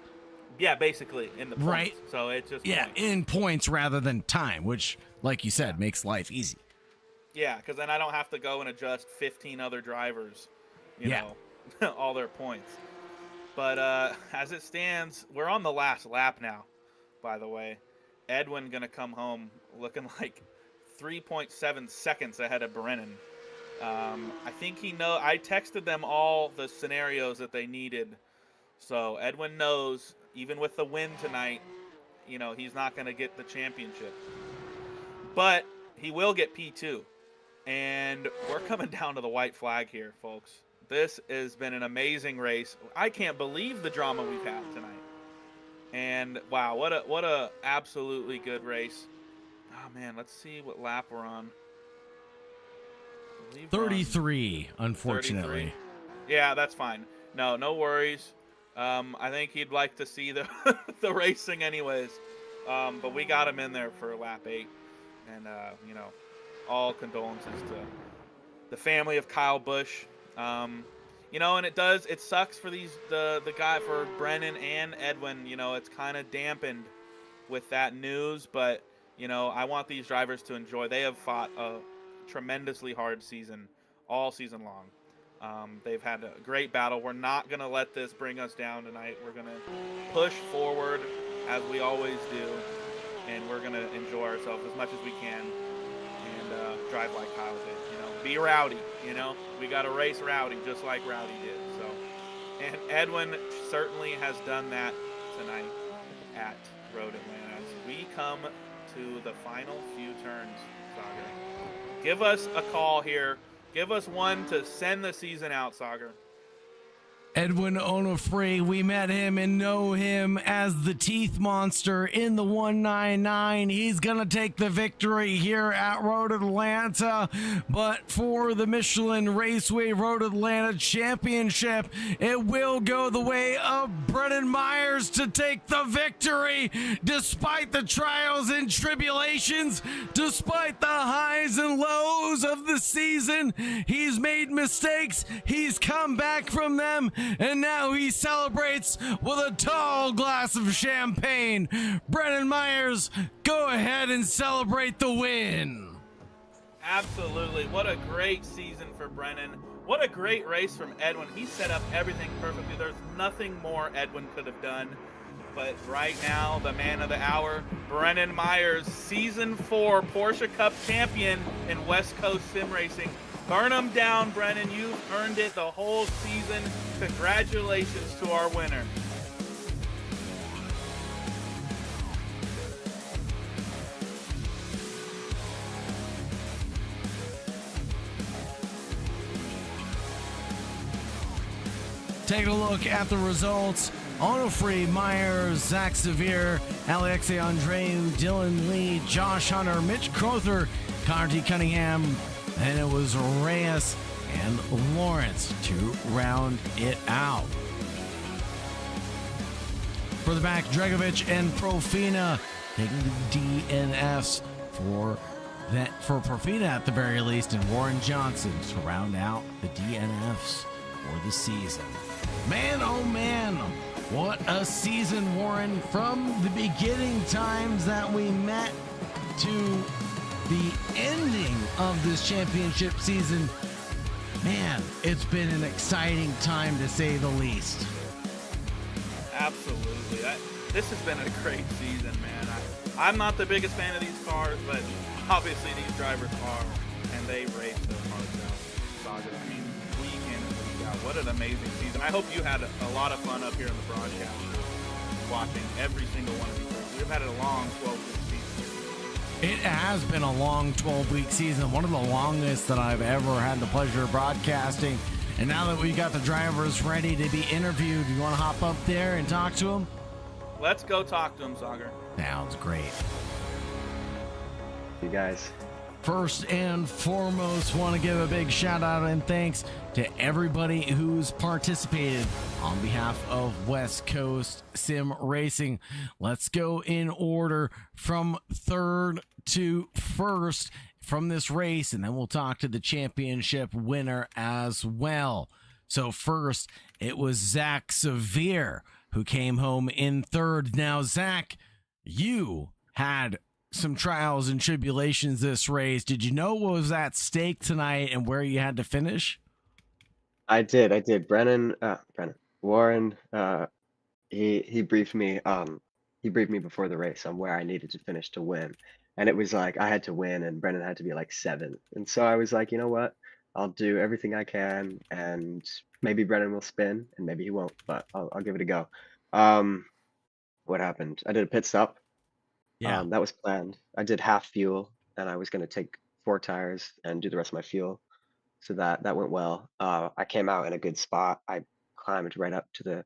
[SPEAKER 6] Yeah, basically in the points. Right. So it's just points.
[SPEAKER 5] In points rather than time, which, like you said, makes life easy.
[SPEAKER 6] Yeah, because then I don't have to go and adjust 15 other drivers, you know, all their points. But as it stands, we're on the last lap now, by the way. Edwin going to come home looking like 3.7 seconds ahead of Brennan. I think I texted them all the scenarios that they needed. So Edwin knows, even with the win tonight, he's not going to get the championship. But he will get P2. And we're coming down to the white flag here, folks. This has been an amazing race. I can't believe the drama we've had tonight. And wow, what a absolutely good race. Oh man, let's see what lap we're on.
[SPEAKER 5] 33, unfortunately.
[SPEAKER 6] 33. Yeah, that's fine. No worries. I think he'd like to see the the racing anyways. But we got him in there for lap 8. And all condolences to the family of Kyle Busch. And it sucks for the guy, for Brennan and Edwin. It's kind of dampened with that news, but I want these drivers to enjoy. They have fought a tremendously hard season all season long. They've had a great battle. We're not going to let this bring us down tonight. We're going to push forward as we always do, and we're going to enjoy ourselves as much as we can and drive like Kyle did. Be rowdy, we got to race rowdy just like Rowdy did. So, and Edwin certainly has done that tonight at Road Atlanta. As we come to the final few turns, Sagar, give us a call here. Give us one to send the season out, Sagar.
[SPEAKER 5] Edwin Onofre, we met him and know him as the Teeth Monster in the 199. He's going to take the victory here at Road Atlanta. But for the Michelin Raceway Road Atlanta Championship, it will go the way of Brennan Myers to take the victory. Despite the trials and tribulations, despite the highs and lows of the season, he's made mistakes. He's come back from them. And now he celebrates with a tall glass of champagne. Brennan Myers, go ahead and celebrate the win.
[SPEAKER 6] Absolutely. What a great season for Brennan. What a great race from Edwin. He set up everything perfectly. There's nothing more Edwin could have done. But right now, the man of the hour, Brennan Myers, Season 4 Porsche Cup champion in West Coast Sim Racing. Burn them down, Brennan. You've earned it the whole season. Congratulations to our winner.
[SPEAKER 5] Taking a look at the results. Onofre, Myers, Zach Sevier, Alexei Andreu, Dylan Lee, Josh Hunter, Mitch Crowther, Connor T. Cunningham, and it was Reyes and Lawrence to round it out. For the back, Dragovich and Profina taking the DNFs for Profina at the very least, and Warren Johnson to round out the DNFs for the season. Man, oh man, what a season, Warren. From the beginning times that we met to the ending of this championship season, man, it's been an exciting time to say the least.
[SPEAKER 6] Absolutely. This has been a great season, man. I'm not the biggest fan of these cars, but obviously these drivers are, and they race their hearts out. Saga, I mean, week in and week out. What an amazing season. I hope you had a lot of fun up here in the broadcast watching every single one of these races. We've had a long 12-week season.
[SPEAKER 5] It has been a long 12-week season, one of the longest that I've ever had the pleasure of broadcasting. And now that we got the drivers ready to be interviewed, you want to hop up there and talk to them?
[SPEAKER 6] Let's go talk to them, Sagar.
[SPEAKER 5] Sounds great.
[SPEAKER 7] You guys.
[SPEAKER 5] First and foremost, want to give a big shout out and thanks to everybody who's participated on behalf of West Coast Sim Racing. Let's go in order from third to first from this race, and then we'll talk to the championship winner as well. So first, it was Zach Sevier who came home in third. Now, Zach, you had some trials and tribulations this race. Did you know what was at stake tonight and where you had to finish?
[SPEAKER 7] I did. Warren, he briefed me before the race on where I needed to finish to win. And it was like I had to win and Brennan had to be like 7th. And so I was like, you know what? I'll do everything I can, and maybe Brennan will spin and maybe he won't, but I'll give it a go. What happened? I did a pit stop.
[SPEAKER 5] Yeah.
[SPEAKER 7] That was planned. I did half fuel and I was going to take 4 tires and do the rest of my fuel. So that went well. I came out in a good spot. I climbed right up to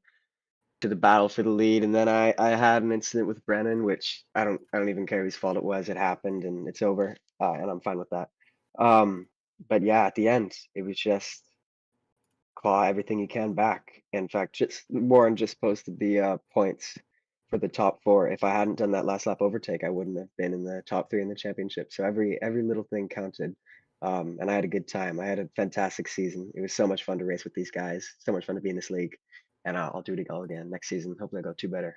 [SPEAKER 7] the battle for the lead, and then I had an incident with Brennan, which I don't even care whose fault it was. It happened and it's over, and I'm fine with that. But yeah, at the end, it was just claw everything you can back. In fact, Warren just posted the points for the top 4. If I hadn't done that last lap overtake, I wouldn't have been in the top 3 in the championship. So every little thing counted. And I had a good time. I had a fantastic season. It was so much fun to race with these guys. So much fun to be in this league. And I'll do it all again next season. Hopefully I'll go 2 better.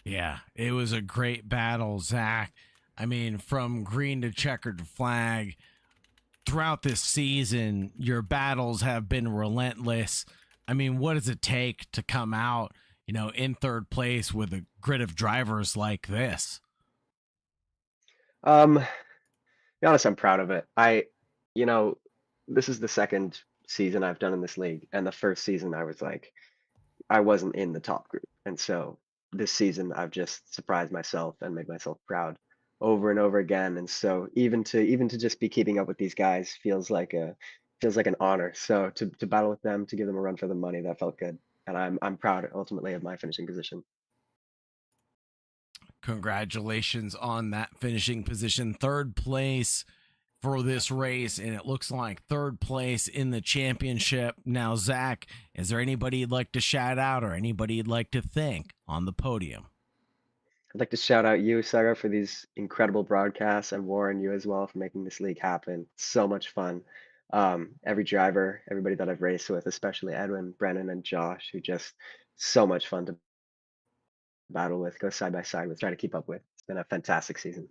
[SPEAKER 5] Yeah, it was a great battle, Zach. I mean, from green to checkered flag, throughout this season, your battles have been relentless. I mean, what does it take to come out, in third place with a grid of drivers like this?
[SPEAKER 7] Be honest, I'm proud of it. This is the second season I've done in this league, and the first season I wasn't in the top group, and so this season I've just surprised myself and made myself proud over and over again. And so even to just be keeping up with these guys feels like a feels like an honor. So to battle with them, to give them a run for the money, that felt good. And I'm proud ultimately of my finishing position.
[SPEAKER 5] Congratulations on that finishing position. Third place for this race, and it looks like third place in the championship. Now, Zach, is there anybody you'd like to shout out or anybody you'd like to thank on the podium?
[SPEAKER 7] I'd like to shout out you, Sarah, for these incredible broadcasts, and Warren, you as well, for making this league happen. So much fun. Every driver, everybody that I've raced with, especially Edwin, Brennan, and Josh, who just so much fun to battle with, go side by side with, try to keep up with. It's been a fantastic season.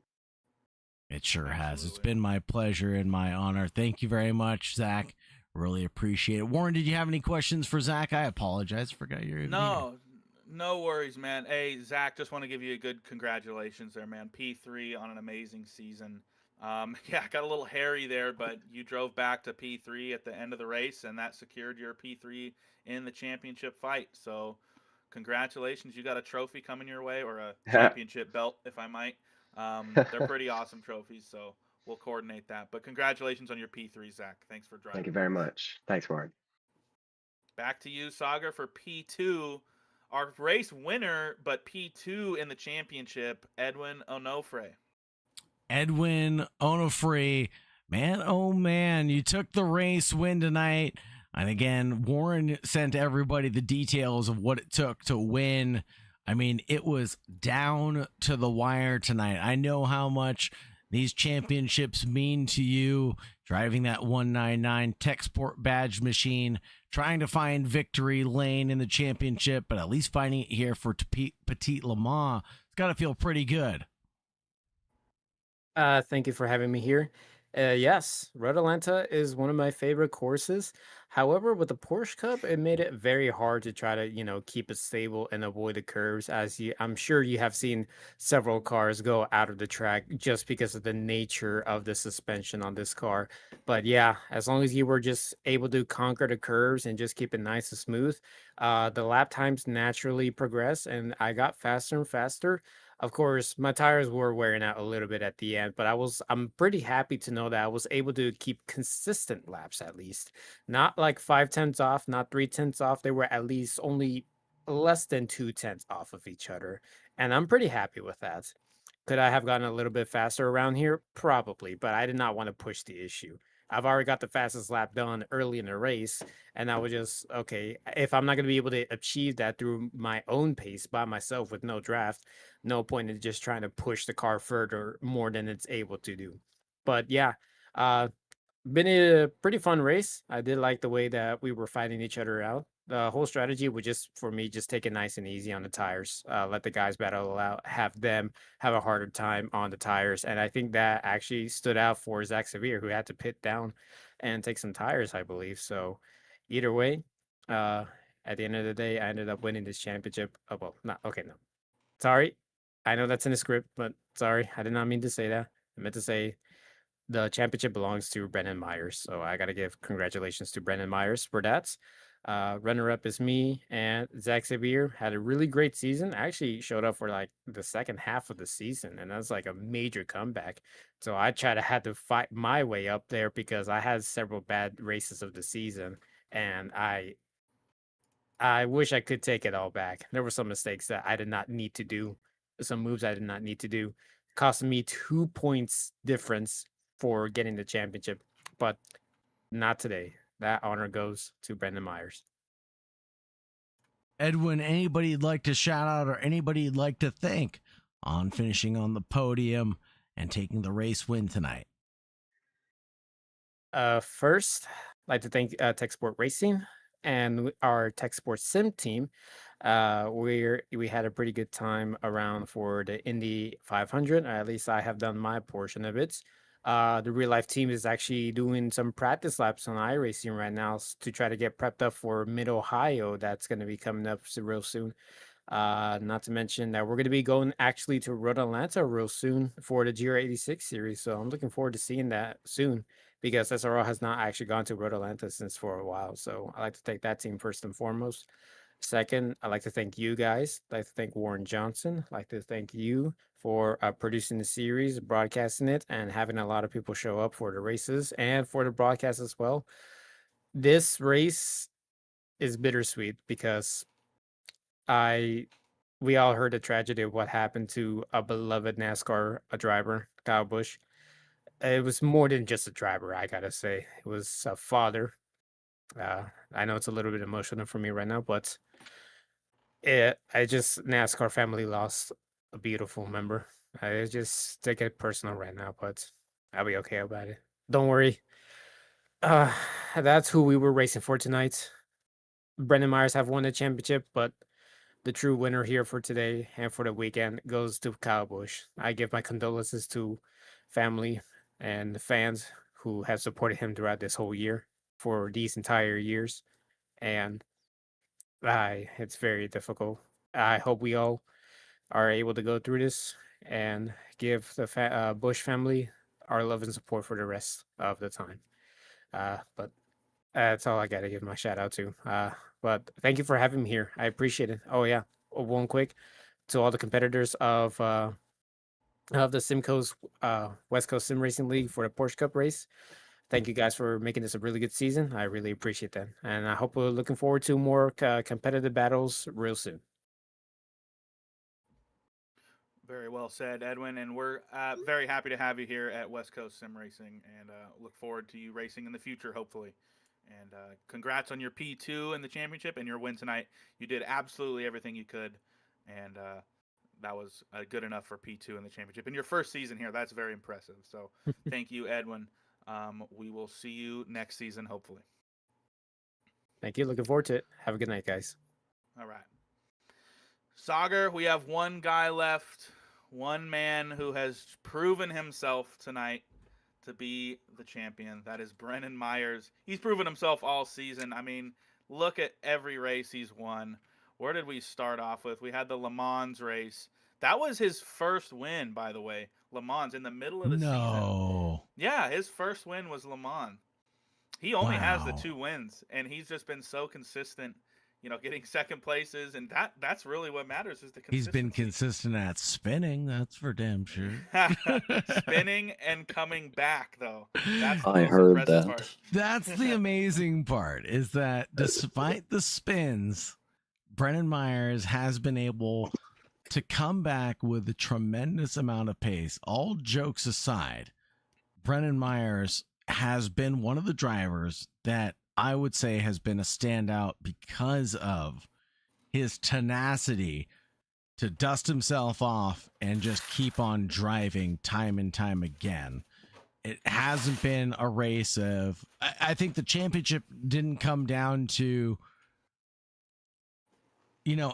[SPEAKER 5] It sure has. It's
[SPEAKER 6] Absolutely.
[SPEAKER 5] been my pleasure and my honor. Thank you very much, Zach. Really appreciate it. Warren, did you have any questions for Zach? I apologize. Forgot you're
[SPEAKER 6] No, no worries, man. Hey, Zach, just want to give you a good congratulations there, man. P3 on an amazing season. Yeah, got a little hairy there, but you drove back to P3 at the end of the race, and that secured your P3 in the championship fight. So, congratulations. You got a trophy coming your way, or a championship belt, if I might. They're pretty awesome trophies, so we'll coordinate that. But congratulations on your P3, Zach. Thanks for
[SPEAKER 7] Thank you
[SPEAKER 6] driving
[SPEAKER 7] very
[SPEAKER 6] for us.
[SPEAKER 7] much. Thanks, Warren.
[SPEAKER 6] Back to you, Saga, for P2. Our race winner, but P2 in the championship, Edwin Onofre.
[SPEAKER 5] Edwin Onofre. Man, oh man, you took the race win tonight. And again, Warren sent everybody the details of what it took to win. I mean, it was down to the wire tonight. I know how much these championships mean to you. Driving that 199 tech sport badge machine, trying to find victory lane in the championship, but at least finding it here for Petit Le Mans. It's got to feel pretty good.
[SPEAKER 8] Thank you for having me here. Yes, Red Atlanta is one of my favorite courses. However, with the Porsche Cup, it made it very hard to try to, keep it stable and avoid the curves. I'm sure you have seen several cars go out of the track just because of the nature of the suspension on this car. But yeah, as long as you were just able to conquer the curves and just keep it nice and smooth, the lap times naturally progress, and I got faster and faster. Of course, my tires were wearing out a little bit at the end, but I'm pretty happy to know that I was able to keep consistent laps at least. Not like 5 tenths off, not 3 tenths off. They were at least only less than 2 tenths off of each other. And I'm pretty happy with that. Could I have gotten a little bit faster around here? Probably, but I did not want to push the issue. I've already got the fastest lap done early in the race, and I was just, okay, if I'm not going to be able to achieve that through my own pace by myself with no draft, no point in just trying to push the car further more than it's able to do. But yeah, uh, been a pretty fun race. I did like the way that we were fighting each other out. The whole strategy was just for me, just take it nice and easy on the tires. Let the guys battle out, have them have a harder time on the tires, and I think that actually stood out for Zach Severe, who had to pit down and take some tires, I believe. So, either way, uh, at the end of the day, I ended up winning this championship. Oh well, not okay. No, sorry, I know that's in the script, but sorry, I did not mean to say that. I meant to say the championship belongs to Brennan Myers. So I got to give congratulations to Brennan Myers for that. Runner up is me, and Zach Xavier had a really great season. Actually showed up for like the second half of the season, and that's like a major comeback. So I had to fight my way up there because I had several bad races of the season, and I wish I could take it all back. There were some mistakes that I did not need to do, some moves I did not need to do, costing me 2 points difference for getting the championship. But not today. That honor goes to Brendan Myers.
[SPEAKER 5] Edwin, anybody you'd like to shout out or anybody you'd like to thank on finishing on the podium and taking the race win tonight?
[SPEAKER 8] First, I'd like to thank Tech Sport Racing and our Tech Sport Sim team. We had a pretty good time around for the Indy 500. At least I have done my portion of it. The real life team is actually doing some practice laps on iRacing right now to try to get prepped up for Mid Ohio. That's going to be coming up real soon. Not to mention that we're going to be going actually to Road Atlanta real soon for the GR86 series. So I'm looking forward to seeing that soon because SRO has not actually gone to Road Atlanta since for a while. So I like to thank that team first and foremost. Second, I'd like to thank you guys. I'd like to thank Warren Johnson. I'd like to thank you for producing the series, broadcasting it, and having a lot of people show up for the races and for the broadcast as well. This race is bittersweet because we all heard the tragedy of what happened to a beloved NASCAR driver, Kyle Busch. It was more than just a driver, I gotta say. It was a father. I know it's a little bit emotional for me right now, but NASCAR family lost a beautiful member. I just take it personal right now, but I'll be okay about it. Don't worry. Uh, that's who we were racing for tonight. Brendan Myers have won the championship, but the true winner here for today and for the weekend goes to Kyle Busch. I give my condolences to family and fans who have supported him throughout this whole year for these entire years. And it's very difficult. I hope we all are able to go through this and give the Bush family our love and support for the rest of the time. But that's all I got to give my shout out to. But thank you for having me here. I appreciate it. Oh yeah, one quick to all the competitors of the Simcoe's West Coast Sim Racing League for the Porsche Cup race. Thank you guys for making this a really good season. I really appreciate that, and I hope we're looking forward to more competitive battles real soon.
[SPEAKER 6] Very well said, Edwin. And we're very happy to have you here at West Coast Sim Racing, and look forward to you racing in the future, hopefully. And congrats on your P2 in the championship and your win tonight. You did absolutely everything you could, and that was good enough for P2 in the championship. In your first season here, that's very impressive. So thank you, Edwin. We will see you next season, hopefully.
[SPEAKER 8] Thank you. Looking forward to it. Have a good night, guys.
[SPEAKER 6] All right. Sagar, we have one guy left, one man who has proven himself tonight to be the champion. That is Brendan Myers. He's proven himself all season. I mean, look at every race he's won. Where did we start off with? We had the Le Mans race. That was his first win, by the way. Le Mans in the middle of the season. Yeah, his first win was Le Mans. He only has the 2 wins, and he's just been so consistent, getting second places, and that's really what matters is the consistency.
[SPEAKER 5] He's been consistent at spinning, that's for damn sure.
[SPEAKER 6] Spinning and coming back, though. That's the
[SPEAKER 9] I
[SPEAKER 6] most
[SPEAKER 9] heard
[SPEAKER 6] impressive
[SPEAKER 9] that.
[SPEAKER 6] part.
[SPEAKER 5] That's the amazing part, is that despite the spins, Brendan Myers has been able to come back with a tremendous amount of pace. All jokes aside, Brendan Myers has been one of the drivers that I would say has been a standout because of his tenacity to dust himself off and just keep on driving time and time again. It hasn't been a race of, I think the championship didn't come down to,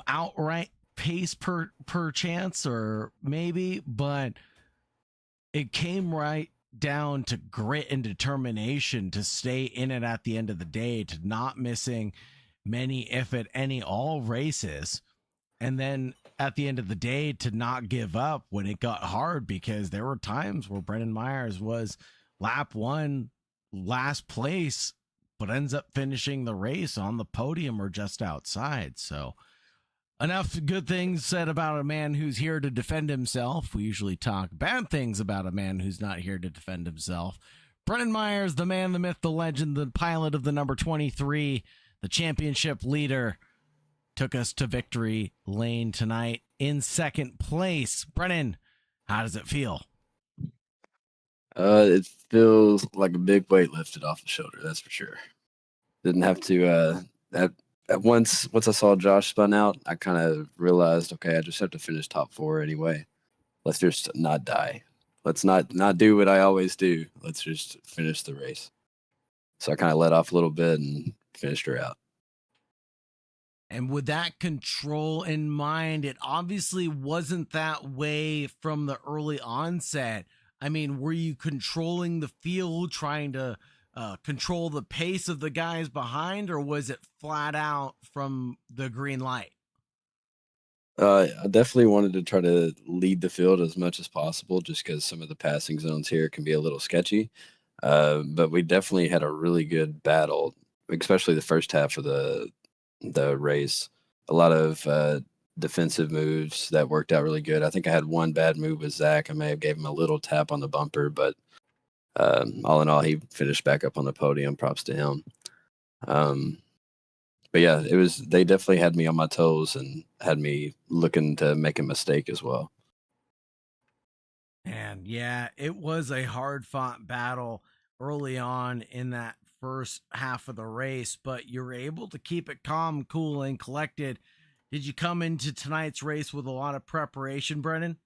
[SPEAKER 5] outright pace per chance, or maybe, but it came right down to grit and determination to stay in it at the end of the day, to not missing many, if at any, all races. And then at the end of the day, to not give up when it got hard, because there were times where Brendan Myers was lap 1, last place, but ends up finishing the race on the podium or just outside. So enough good things said about a man who's here to defend himself. We usually talk bad things about a man who's not here to defend himself. Brendan Myers, the man, the myth, the legend, the pilot of the number 23, the championship leader, took us to victory lane tonight in second place. Brennan, how does it feel?
[SPEAKER 9] It feels like a big weight lifted off the shoulder, that's for sure. Didn't have to once I saw Josh spun out, I kind of realized, okay, I just have to finish top 4 anyway. Let's just not die. Let's not do what I always do. Let's just finish the race. So I kind of let off a little bit and finished her out.
[SPEAKER 5] And with that control in mind, it obviously wasn't that way from the early onset. I mean, were you controlling the field, trying to control the pace of the guys behind, or was it flat out from the green light?
[SPEAKER 9] I definitely wanted to try to lead the field as much as possible, just because some of the passing zones here can be a little sketchy. But we definitely had a really good battle, especially the first half of the race. A lot of defensive moves that worked out really good. I think I had one bad move with Zach. I may have gave him a little tap on the bumper, but all in all, he finished back up on the podium. Props to him. But yeah, they definitely had me on my toes and had me looking to make a mistake as well.
[SPEAKER 5] And yeah, it was a hard fought battle early on in that first half of the race, but you were able to keep it calm, cool, and collected. Did you come into tonight's race with a lot of preparation, Brennan?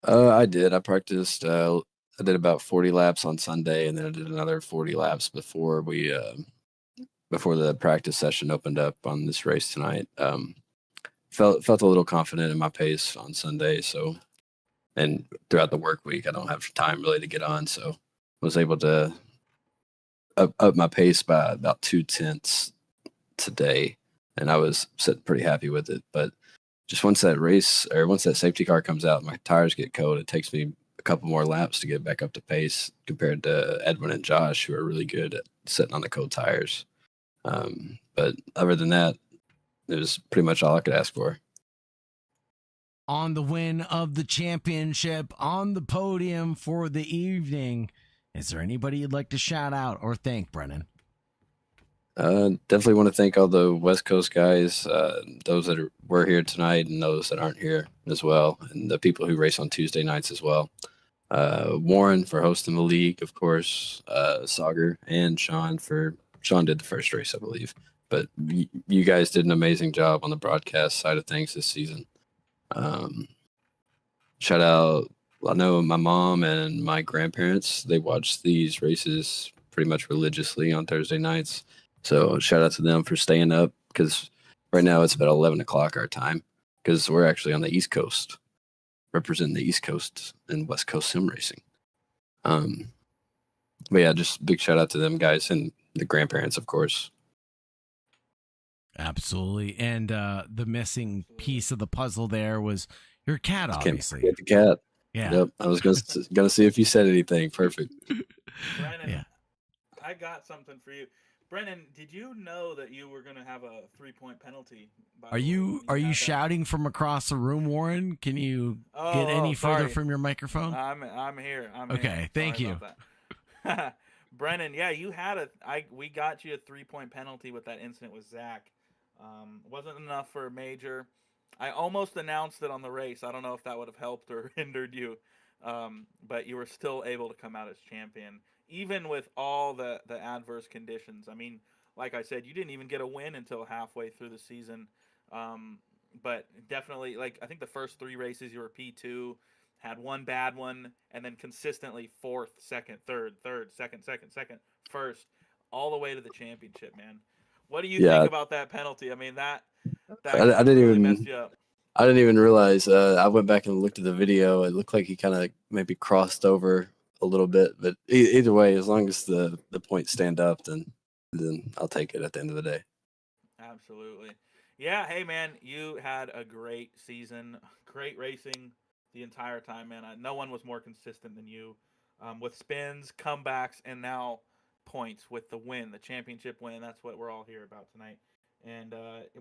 [SPEAKER 9] I did. I practiced. I did about 40 laps on Sunday, and then I did another 40 laps before before the practice session opened up on this race tonight. Felt a little confident in my pace on Sunday, so and throughout the work week, I don't have time really to get on, so was able to up my pace by about 2/10 today, and I was sitting pretty happy with it. But just once that safety car comes out, my tires get cold. It takes me a couple more laps to get back up to pace compared to Edwin and Josh, who are really good at sitting on the cold tires. But other than that, it was pretty much all I could ask for.
[SPEAKER 5] On the win of the championship, on the podium for the evening, is there anybody you'd like to shout out or thank, Brennan?
[SPEAKER 9] Definitely want to thank all the West Coast guys, those that were here tonight and those that aren't here as well, and the people who race on Tuesday nights as well. Warren for hosting the league, of course, Sauger and Sean did the first race, I believe. But you guys did an amazing job on the broadcast side of things this season. Shout out, I know my mom and my grandparents, they watch these races pretty much religiously on Thursday nights. So shout out to them for staying up, because right now it's about 11 o'clock our time, because we're actually on the East Coast, representing the East Coast and West Coast sim racing. But yeah, just big shout out to them guys and the grandparents, of course.
[SPEAKER 5] Absolutely. And the missing piece of the puzzle there was your cat, obviously.
[SPEAKER 9] Can't forget the cat.
[SPEAKER 5] Yeah.
[SPEAKER 9] Yep. I was gonna see if you said anything. Perfect.
[SPEAKER 6] Brennan,
[SPEAKER 5] Yeah.
[SPEAKER 6] I got something for you. Brennan, did you know that you were going to have a 3-point penalty?
[SPEAKER 5] Are you shouting from across the room, Warren? Can you get any further from your microphone?
[SPEAKER 6] I'm here.
[SPEAKER 5] Okay, thank you.
[SPEAKER 6] Brennan, yeah, we got you a 3-point penalty with that incident with Zach. Wasn't enough for a major. I almost announced it on the race. I don't know if that would have helped or hindered you, but you were still able to come out as champion, even with all the adverse conditions. I mean, like I said, you didn't even get a win until halfway through the season. But definitely, like, I think the first 3 races you were P2, had one bad one, and then consistently 4th, 2nd, 3rd, 2nd, first, all the way to the championship, man. What do you think about that penalty? I mean, that
[SPEAKER 9] I didn't
[SPEAKER 6] really
[SPEAKER 9] even
[SPEAKER 6] messed you up.
[SPEAKER 9] I didn't even realize. I went back and looked at the video. It looked like he kind of maybe crossed over a little bit, but either way, as long as the points stand up, then I'll take it at the end of the day.
[SPEAKER 6] Absolutely. Yeah, hey man, you had a great season, great racing the entire time, man. No one was more consistent than you, with spins, comebacks, and now points with the win, the championship win. That's what we're all here about tonight, and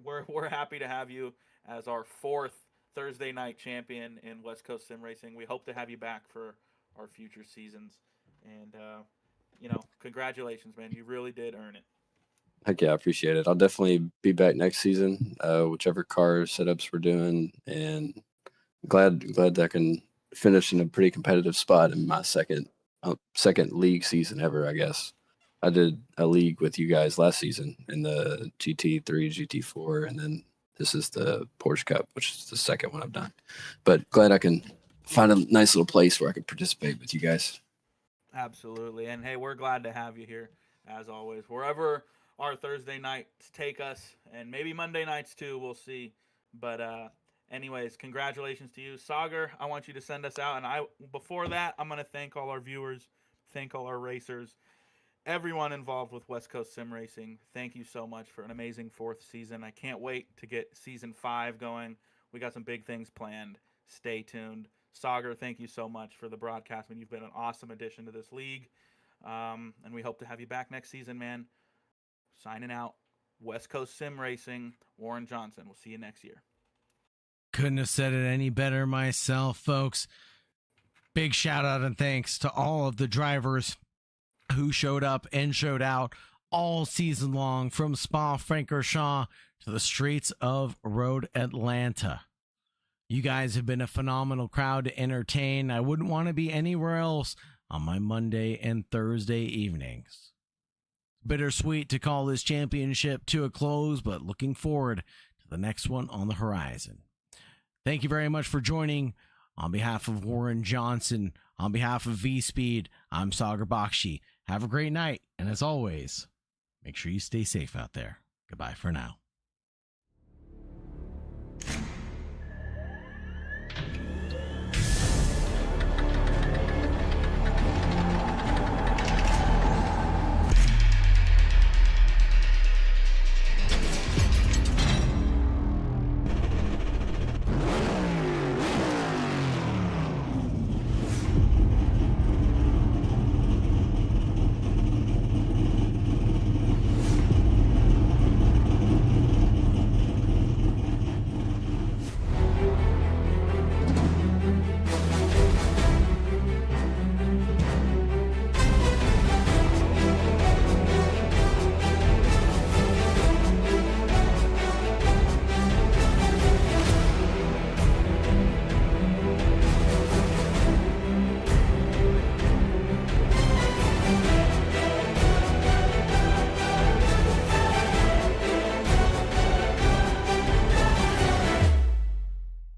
[SPEAKER 6] we're happy to have you as our 4th Thursday night champion in West Coast Sim Racing. We hope to have you back for our future seasons, and congratulations, man. You really did earn it.
[SPEAKER 9] Heck yeah, I appreciate it. I'll definitely be back next season, whichever car setups we're doing, and glad that I can finish in a pretty competitive spot in my second league season ever, I guess. I did a league with you guys last season in the GT3, GT4, and then this is the Porsche Cup, which is the second one I've done. But glad I can find a nice little place where I can participate with you guys.
[SPEAKER 6] Absolutely. And hey, we're glad to have you here, as always. Wherever our Thursday nights take us, and maybe Monday nights too, we'll see. But anyways, congratulations to you. Sauger, I want you to send us out. And before that, I'm going to thank all our viewers, thank all our racers, everyone involved with West Coast Sim Racing. Thank you so much for an amazing 4th season. I can't wait to get season 5 going. We got some big things planned. Stay tuned. Sauger, thank you so much for the broadcast. You've been an awesome addition to this league. And we hope to have you back next season, man. Signing out. West Coast Sim Racing, Warren Johnson. We'll see you next year.
[SPEAKER 5] Couldn't have said it any better myself, folks. Big shout out and thanks to all of the drivers who showed up and showed out all season long from Spa-Francorchamps to the streets of Road Atlanta. You guys have been a phenomenal crowd to entertain. I wouldn't want to be anywhere else on my Monday and Thursday evenings. Bittersweet to call this championship to a close, but looking forward to the next one on the horizon. Thank you very much for joining. On behalf of Warren Johnson, on behalf of V-Speed, I'm Sagar Bakshi. Have a great night, and as always, make sure you stay safe out there. Goodbye for now.